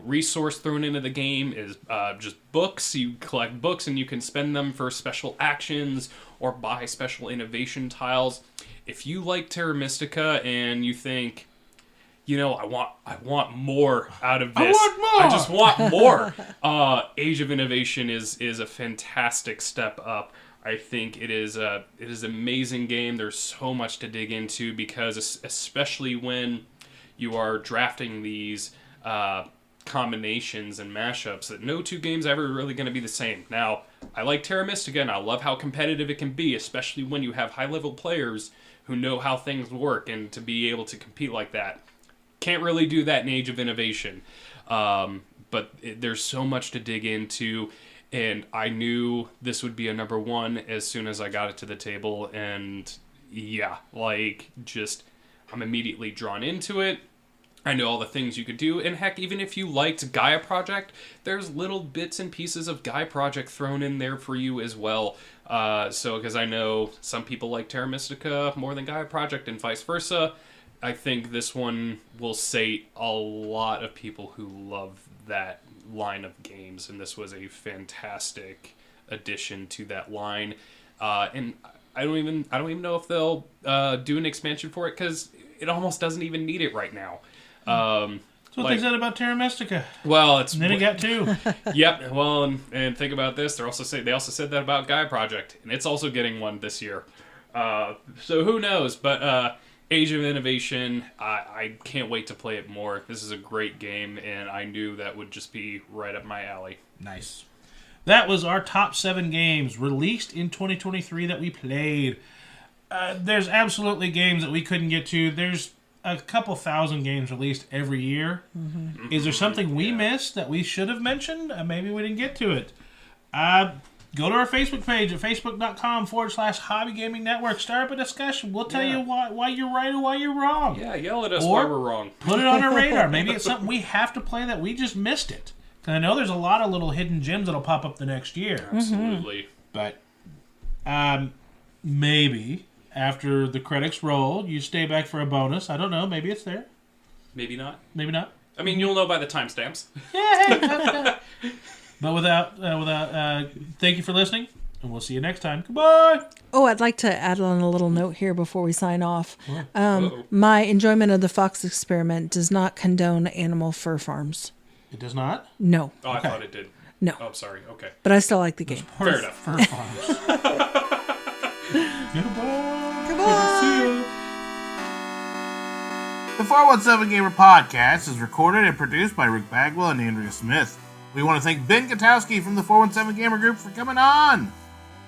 resource thrown into the game is just books. You collect books and you can spend them for special actions or buy special innovation tiles. If you like Terra Mystica and you think, I want more out of this. I want more! I just want more. Age of Innovation is a fantastic step up. I think it is an amazing game. There's so much to dig into because especially when you are drafting these combinations and mashups, that no two games are ever really going to be the same. Now, I like Terra Mystica, and I love how competitive it can be, especially when you have high-level players who know how things work, and to be able to compete like that. Can't really do that in Age of Innovation. But there's so much to dig into, and I knew this would be a number one as soon as I got it to the table, and yeah, I'm immediately drawn into it. I know all the things you could do, and heck, even if you liked Gaia Project, there's little bits and pieces of Gaia Project thrown in there for you as well. Because I know some people like Terra Mystica more than Gaia Project, and vice versa. I think this one will sate a lot of people who love that line of games, and this was a fantastic addition to that line. And I don't even know if they'll do an expansion for it, because it almost doesn't even need it right now. That's what they said about Terra Mystica. Well, And then it got two. Yep. Well, and think about this. They also said that about Gaia Project, and it's also getting one this year. So who knows? But Age of Innovation, I can't wait to play it more. This is a great game, and I knew that would just be right up my alley. Nice. That was our top 7 games released in 2023 that we played. There's absolutely games that we couldn't get to. There's a couple thousand games released every year. Mm-hmm. Is there something we missed that we should have mentioned? Maybe we didn't get to it. Go to our Facebook page at facebook.com/Hobby Gaming Network. Start up a discussion. We'll tell you why you're right or why you're wrong. Yeah, yell at us or why we're wrong. Put it on our radar. Maybe it's something we have to play that we just missed it. Because I know there's a lot of little hidden gems that'll pop up the next year. Absolutely. But maybe after the credits roll, you stay back for a bonus. I don't know. Maybe it's there. Maybe not. Maybe not. I mean, you'll know by the timestamps. Yeah. But without, thank you for listening, and we'll see you next time. Goodbye. Oh, I'd like to add on a little note here before we sign off. My enjoyment of the Fox experiment does not condone animal fur farms. It does not? No. Oh, I thought it did. No. Oh, sorry. Okay. But I still like the game. Fair enough. Fur farms. Goodbye. Goodbye. See you. The 417Gamer podcast is recorded and produced by Rick Bagwell and Andrea Smith. We want to thank Ben Gutowski from the 417Gamer group for coming on.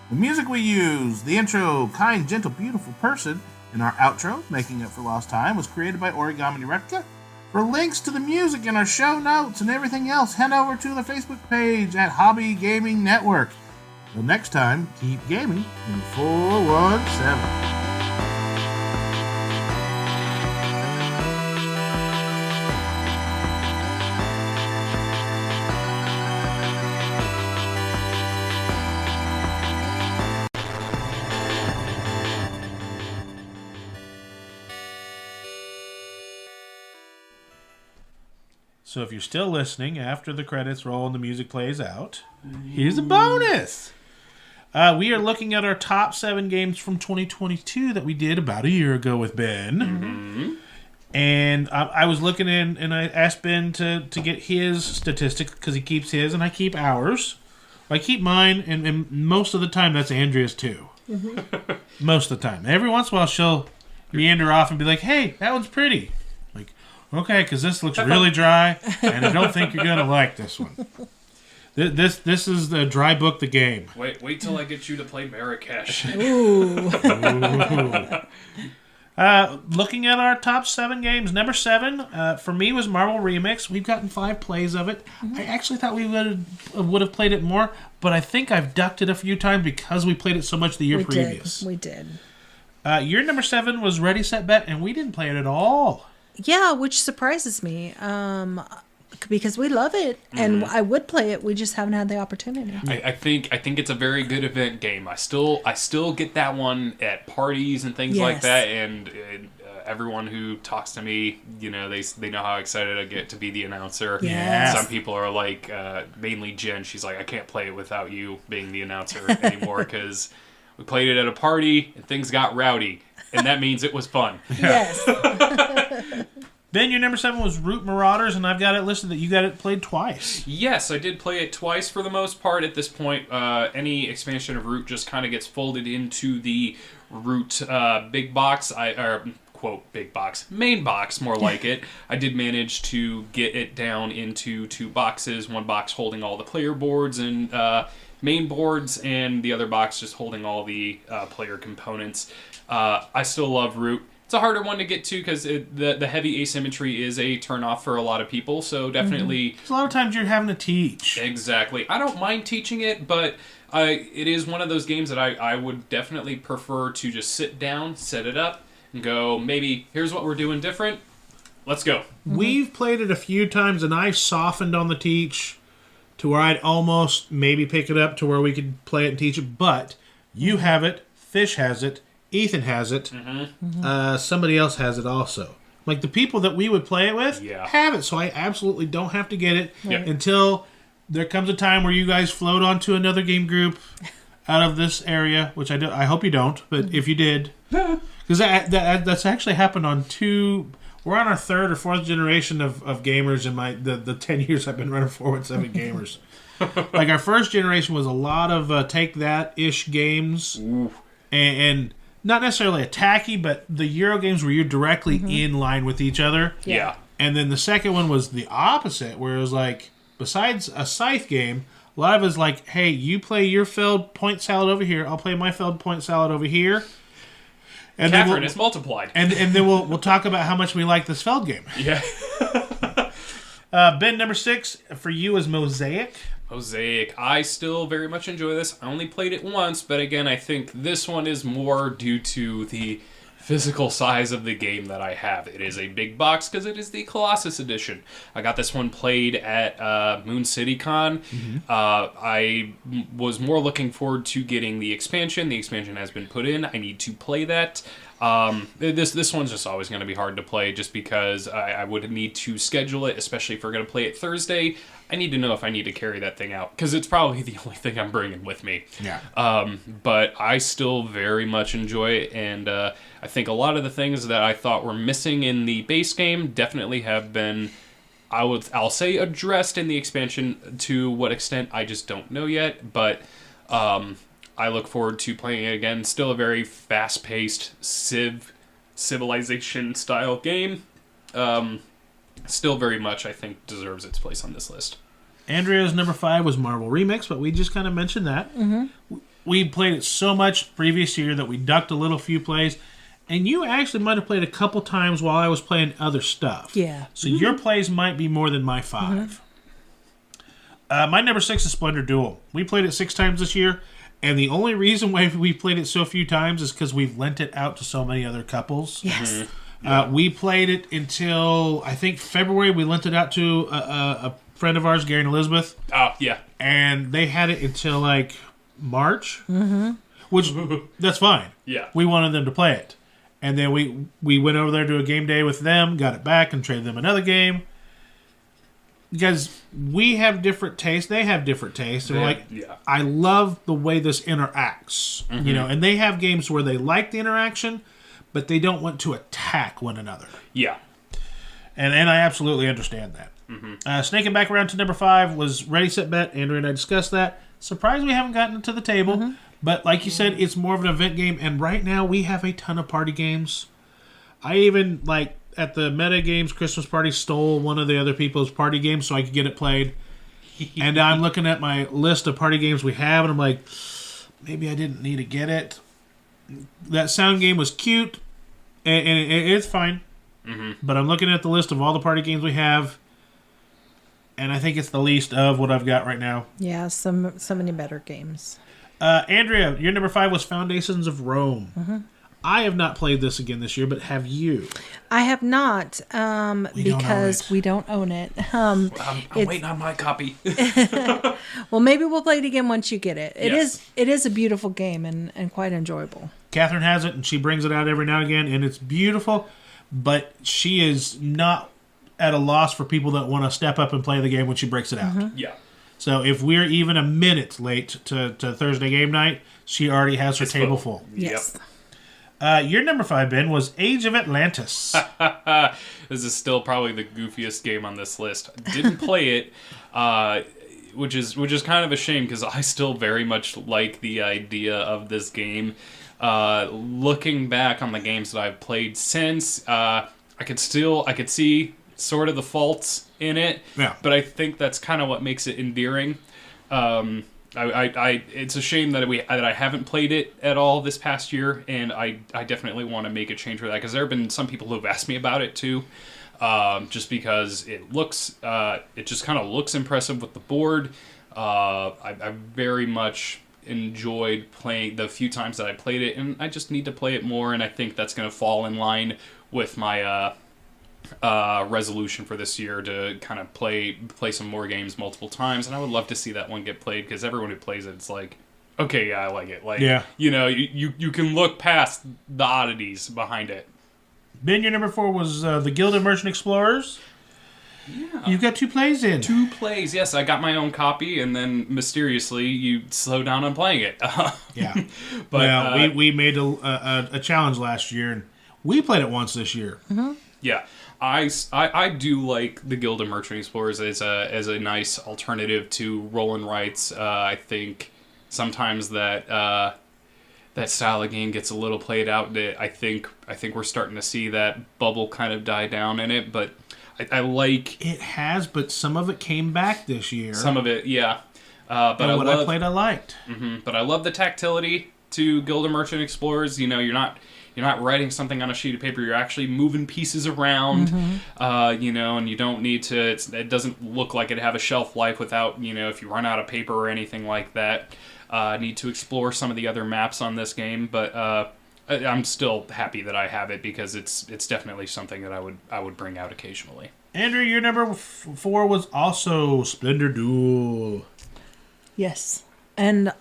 The music we use, the intro, Kind, Gentle, Beautiful Person, and our outro, Making Up for Lost Time, was created by Origami Repka. For links to the music and our show notes and everything else, head over to the Facebook page at Hobby Gaming Network. Until next time, keep gaming in 417. So if you're still listening after the credits roll and the music plays out, here's a bonus. We are looking at our top 7 games from 2022 that we did about a year ago with Ben. Mm-hmm. And I was looking in, and I asked Ben to get his statistics because he keeps his and I keep ours. I keep mine, and most of the time that's Andrea's too. Mm-hmm. Most of the time. Every once in a while she'll meander off and be like, hey, that one's pretty. Okay, because this looks really dry, and I don't think you're going to like this one. This is the dry book the game. Wait till I get you to play Marrakesh. Ooh. Looking at our top 7 games, number 7 for me was Marvel Remix. We've gotten 5 plays of it. Mm-hmm. I actually thought we would have played it more, but I think I've ducked it a few times because we played it so much the year previous. We did. Your number 7 was Ready, Set, Bet, and we didn't play it at all. Yeah, which surprises me, because we love it, and I would play it. We just haven't had the opportunity. I think it's a very good event game. I still get that one at parties and things like that, and everyone who talks to me, they know how excited I get to be the announcer. Yes. Some people are like, mainly Jen. She's like, I can't play it without you being the announcer anymore because we played it at a party and things got rowdy. And that means it was fun. Yes. Ben, your number 7 was Root Marauders, and I've got it listed that you got it played twice. Yes, I did play it twice for the most part. At this point, any expansion of Root just kind of gets folded into the Root big box. Quote, big box, main box, more like it. I did manage to get it down into 2 boxes, one box holding all the player boards and main boards, and the other box just holding all the player components. I still love Root. It's a harder one to get to because the heavy asymmetry is a turnoff for a lot of people, so definitely... A lot of times you're having to teach. Exactly. I don't mind teaching it, but it is one of those games that I would definitely prefer to just sit down, set it up, and go, maybe, here's what we're doing different. Let's go. We've played it a few times, and I softened on the teach to where I'd almost maybe pick it up to where we could play it and teach it, but you have it, Fish has it, Ethan has it, somebody else has it also. Like, the people that we would play it with have it, so I absolutely don't have to get it until there comes a time where you guys float onto another game group out of this area, which I hope you don't, but if you did, because that's actually happened on 2... We're on our 3rd or 4th generation of gamers in the 10 years I've been running 417 Gamers. Like, our first generation was a lot of take-that-ish games, and not necessarily attacky, but the Euro games where you're directly in line with each other. Yeah. And then the second one was the opposite, where it was like, besides a scythe game, a lot of it was like, hey, you play your felled point salad over here, I'll play my felled point salad over here. And Catherine is multiplied. And then we'll talk about how much we like this felled game. Yeah. Ben, number 6 for you is Mosaic. Mosaic. I still very much enjoy this. I only played it once, but again, I think this one is more due to the physical size of the game that I have. It is a big box because it is the Colossus edition. I got this one played at Moon City Con. I was more looking forward to getting the expansion. The expansion has been put in. I need to play that. This one's just always going to be hard to play just because I would need to schedule it, especially if we're going to play it Thursday. I need to know if I need to carry that thing out because it's probably the only thing I'm bringing with me. Yeah. But I still very much enjoy it, and I think a lot of the things that I thought were missing in the base game definitely have been, I'll say, addressed in the expansion. To what extent, I just don't know yet, but I look forward to playing it again. Still a very fast-paced civilization-style game. Still very much, I think, deserves its place on this list. Andrea's number 5 was Marvel Remix, but we just kind of mentioned that. We played it so much previous year that we ducked a few plays, and you actually might have played a couple times while I was playing other stuff. Yeah. So your plays might be more than my 5. My number 6 is Splendor Duel. We played it 6 times this year, and the only reason why we played it so few times is because we've lent it out to so many other couples. Yes. We played it until, I think, February. We lent it out to a friend of ours, Gary and Elizabeth. Oh, yeah. And they had it until, like, March. Which, that's fine. Yeah. We wanted them to play it. And then we went over there to a game day with them, got it back, and traded them another game. Because we have different tastes. They have different tastes. And I love the way this interacts. You know, and they have games where they like the interaction, but they don't want to attack one another. Yeah. And I absolutely understand that. Snaking back around to number 5 was Ready, Set, Bet. Andrea and I discussed that. Surprised we haven't gotten it to the table. But like you said, it's more of an event game. And right now, we have a ton of party games. I even, like, at the Meta Games Christmas party, stole one of the other people's party games so I could get it played. And I'm looking at my list of party games we have, and I'm like, maybe I didn't need to get it. That sound game was cute, and it's fine. But I'm looking at the list of all the party games we have, and I think it's the least of what I've got right now. Yeah, so many better games. Andrea, your number 5 was Foundations of Rome. I have not played this again this year, but have you? I have not, because we don't own it. I'm waiting on my copy. Well, maybe we'll play it again once you get it. Yes. It is a beautiful game and quite enjoyable. Catherine has it, and she brings it out every now and again, and it's beautiful, but she is not at a loss for people that want to step up and play the game when she breaks it out. Yeah. So if we're even a minute late to Thursday game night, she already has her table full. Yes. Your number 5, Ben, was Age of Atlantis. This is still probably the goofiest game on this list. Didn't play it, which is kind of a shame because I still very much like the idea of this game. Looking back on the games that I've played since, I could see sort of the faults in it. Yeah. But I think that's kind of what makes it endearing. It's a shame that I haven't played it at all this past year, and I definitely want to make a change for that because there have been some people who have asked me about it too, just because it just kind of looks impressive with the board. I very much enjoyed playing the few times that I played it, and I just need to play it more, and I think that's going to fall in line with my resolution for this year to kind of play some more games multiple times, and I would love to see that one get played because everyone who plays it, it's like, okay, yeah, I like it. Like, yeah. You can look past the oddities behind it. Ben, your number 4 was the Gilded Merchant Explorers. Yeah. You've got 2 plays in. 2 plays, yes. I got my own copy, and then mysteriously you slow down on playing it. Yeah. But well, we made a challenge last year, and we played it once this year. Mm-hmm. Yeah. I do like the Guild of Merchant Explorers as a nice alternative to roll and writes. I think sometimes that style of game gets a little played out. I think we're starting to see that bubble kind of die down in it, but I like it has, but some of it came back this year. Some of it, yeah. But and I played, I liked. Mm-hmm, but I love the tactility to Guild of Merchant Explorers. You're not writing something on a sheet of paper. You're actually moving pieces around, and you don't need to... It doesn't look like it'd have a shelf life without, if you run out of paper or anything like that. Need to explore some of the other maps on this game, but I'm still happy that I have it because it's definitely something that I would bring out occasionally. Andrew, your number 4 was also Splendor Duel. Yes. And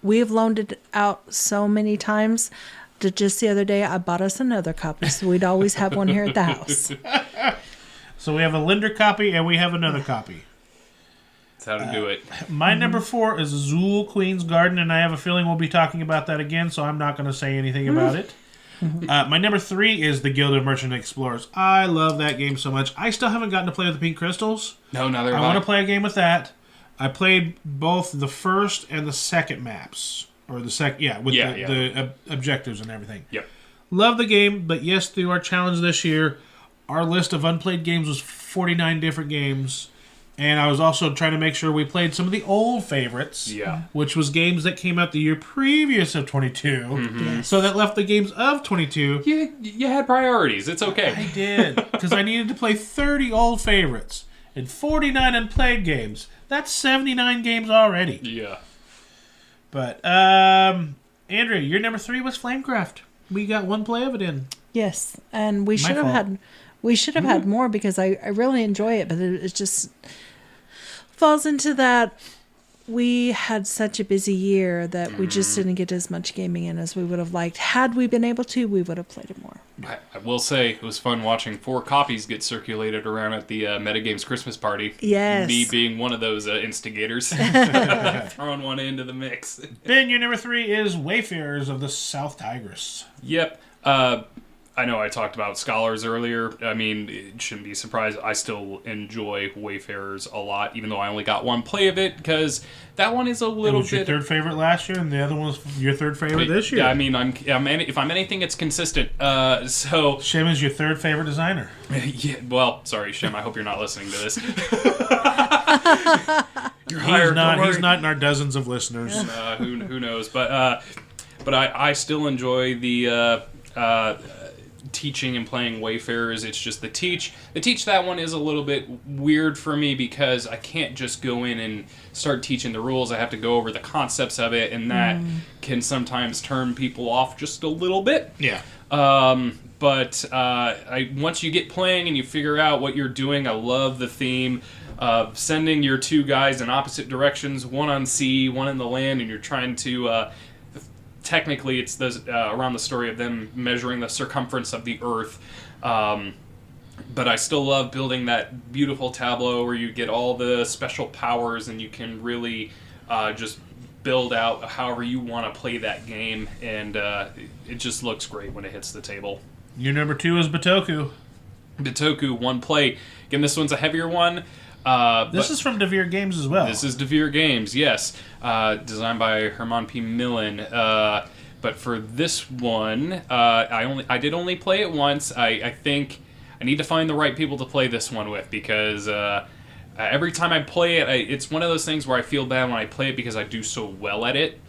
we've loaned it out so many times that just the other day I bought us another copy, so we'd always have one here at the house. So we have a lender copy and we have another copy. That's how to do it. My number 4 is Azul Queen's Garden, and I have a feeling we'll be talking about that again, so I'm not going to say anything about it. My number 3 is the Guild of Merchant Explorers. I love that game so much. I still haven't gotten to play with the Pink Crystals. No, neither have I want to play a game with that. I played both the first and the second maps. Or the second, the objectives and everything. Yep. Love the game, but yes, through our challenge this year, our list of unplayed games was 49 different games. And I was also trying to make sure we played some of the old favorites. Yeah. Which was games that came out the year previous of 22. Mm-hmm. Yes. So that left the games of 22. You had priorities. It's okay. I did. Because I needed to play 30 old favorites and 49 unplayed games. That's 79 games already. Yeah. But, Andrea, your number 3 was Flamecraft. We got 1 play of it in. Yes, and we should have fault. had more because I really enjoy it, but it just falls into that we had such a busy year that we just didn't get as much gaming in as we would have liked. Had we been able to, we would have played it more. I will say it was fun watching 4 copies get circulated around at the Metagames Christmas party. Yes. Me being one of those instigators. Throwing one into the mix. Ben, your number 3 is Wayfarers of the South Tigris. Yep. I know I talked about Scholars earlier. I mean, it shouldn't be a surprise. I still enjoy Wayfarers a lot, even though I only got 1 play of it, because that one is a little bit... It was your 3rd favorite last year, and the other one was your 3rd favorite this year. Yeah, I mean, if I'm anything, it's consistent. So Shem is your 3rd favorite designer. Yeah, well, sorry, Shem. I hope you're not listening to this. You're He's hired. He's not in our dozens of listeners. Who knows? But I still enjoy the teaching and playing Wayfarers. It's just the teach that one is a little bit weird for me because I can't just go in and start teaching the rules. I have to go over the concepts of it, and that can sometimes turn people off just a little bit. Yeah. But once you get playing and you figure out what you're doing, I love the theme of sending your 2 guys in opposite directions, one on sea, one in the land, and you're trying to... technically, it's around the story of them measuring the circumference of the Earth. But I still love building that beautiful tableau where you get all the special powers and you can really just build out however you want to play that game, and it just looks great when it hits the table. Your number 2 is Bitoku. Bitoku, one play. Again, this one's a heavier one. This is from Devere Games as well. This is Devere Games, yes. Designed by Herman P. Millen. But for this one, I did only play it once. I think I need to find the right people to play this one with, because every time I play it, it's one of those things where I feel bad when I play it because I do so well at it,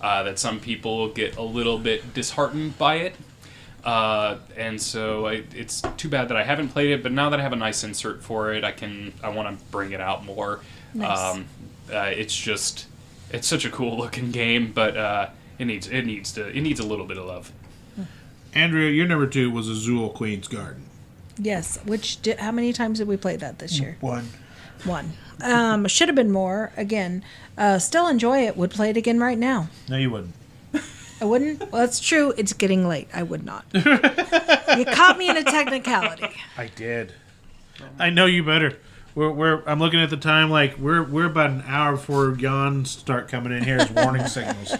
that some people get a little bit disheartened by it. And so it's too bad that I haven't played it, but now that I have a nice insert for it, I want to bring it out more. Nice. It's such a cool looking game, but it needs a little bit of love. Andrea, your number 2 was Azul Queen's Garden. Yes. How many times did we play that this year? 1. Should have been more. Again, still enjoy it. Would play it again right now. No, you wouldn't. I wouldn't? Well, that's true. It's getting late. I would not. You caught me in a technicality. I did. I know you better. I'm looking at the time like we're about an hour before yawns start coming in here as warning signals.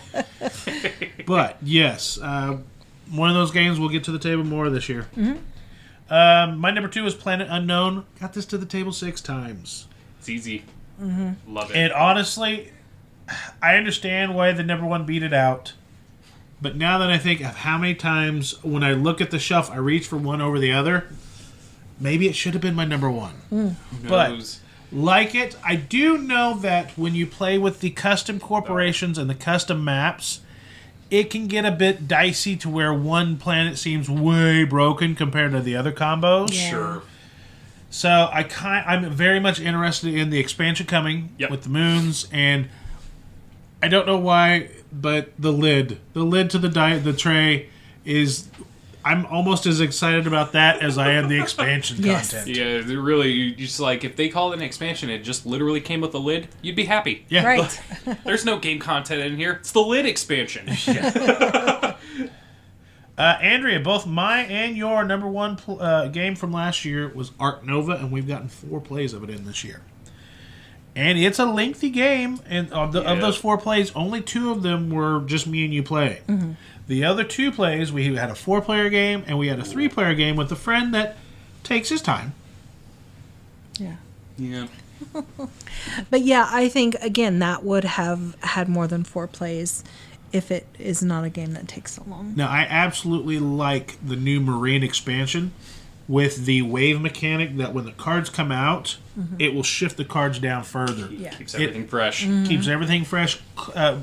But yes, one of those games we'll get to the table more this year. Mm-hmm. My number 2 is Planet Unknown. Got this to the table 6 times. It's easy. Mm-hmm. Love it. And honestly, I understand why the number 1 beat it out. But now that I think of how many times when I look at the shelf, I reach for one over the other, maybe it should have been my number 1. But like it, I do know that when you play with the custom corporations and the custom maps, it can get a bit dicey to where one planet seems way broken compared to the other combos. Yeah. Sure. So I'm very much interested in the expansion coming with the moons, and I don't know why, but the lid to the tray is. I'm almost as excited about that as I am the expansion content. Yeah, really, you just like, if they called it an expansion, it just literally came with a lid, you'd be happy. Yeah. Right. There's no game content in here. It's the lid expansion. Andrea, both my and your number 1 game from last year was Arc Nova, and we've gotten 4 plays of it in this year. And it's a lengthy game, and of those 4 plays, only 2 of them were just me and you playing. Mm-hmm. The other 2 plays, we had a 4-player game, and we had a 3-player game with a friend that takes his time. Yeah. Yeah. But yeah, I think, again, that would have had more than 4 plays if it is not a game that takes so long. Now, I absolutely like the new Marine expansion with the wave mechanic that when the cards come out, it will shift the cards down further. Yeah. Keeps everything fresh. Keeps everything fresh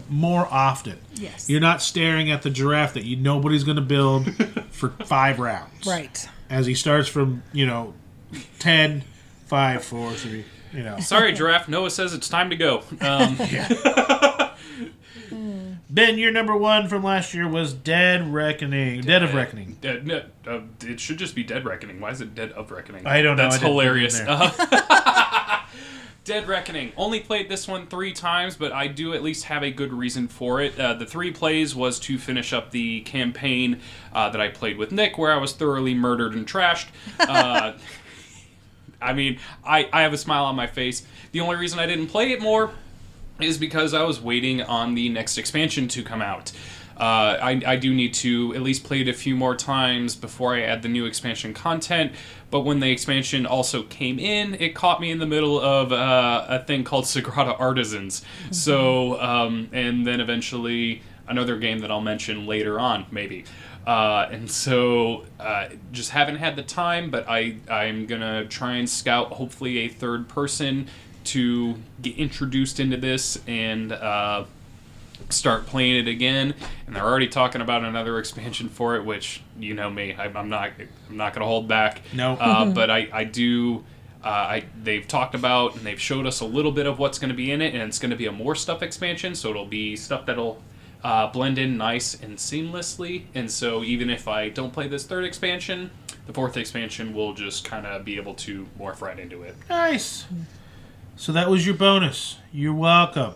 more often. Yes. You're not staring at the giraffe that nobody's going to build for 5 rounds. Right. As he starts from, 10, 5, 4, 3, Sorry, giraffe. Noah says it's time to go. Ben, your number 1 from last year was Dead Reckoning. Dead of Reckoning. It should just be Dead Reckoning. Why is it Dead of Reckoning? I don't know. That's hilarious. Dead Reckoning. Only played this one 3 times, but I do at least have a good reason for it. The 3 plays was to finish up the campaign that I played with Nick, where I was thoroughly murdered and trashed. I mean, I have a smile on my face. The only reason I didn't play it more is because I was waiting on the next expansion to come out. I do need to at least play it a few more times before I add the new expansion content, but when the expansion also came in, it caught me in the middle of a thing called Sagrada Artisans. Mm-hmm. So, and then eventually another game that I'll mention later on, maybe. And so, just haven't had the time, but I'm gonna try and scout hopefully a 3rd person to get introduced into this and start playing it again. And they're already talking about another expansion for it, which, you know me, I'm not gonna hold back. No. But I do. They've talked about and they've showed us a little bit of what's going to be in it, and it's going to be a more stuff expansion, so it'll be stuff that'll blend in nice and seamlessly. And so even if I don't play this 3rd expansion, the 4th expansion will just kind of be able to morph right into it. Nice. So that was your bonus. You're welcome.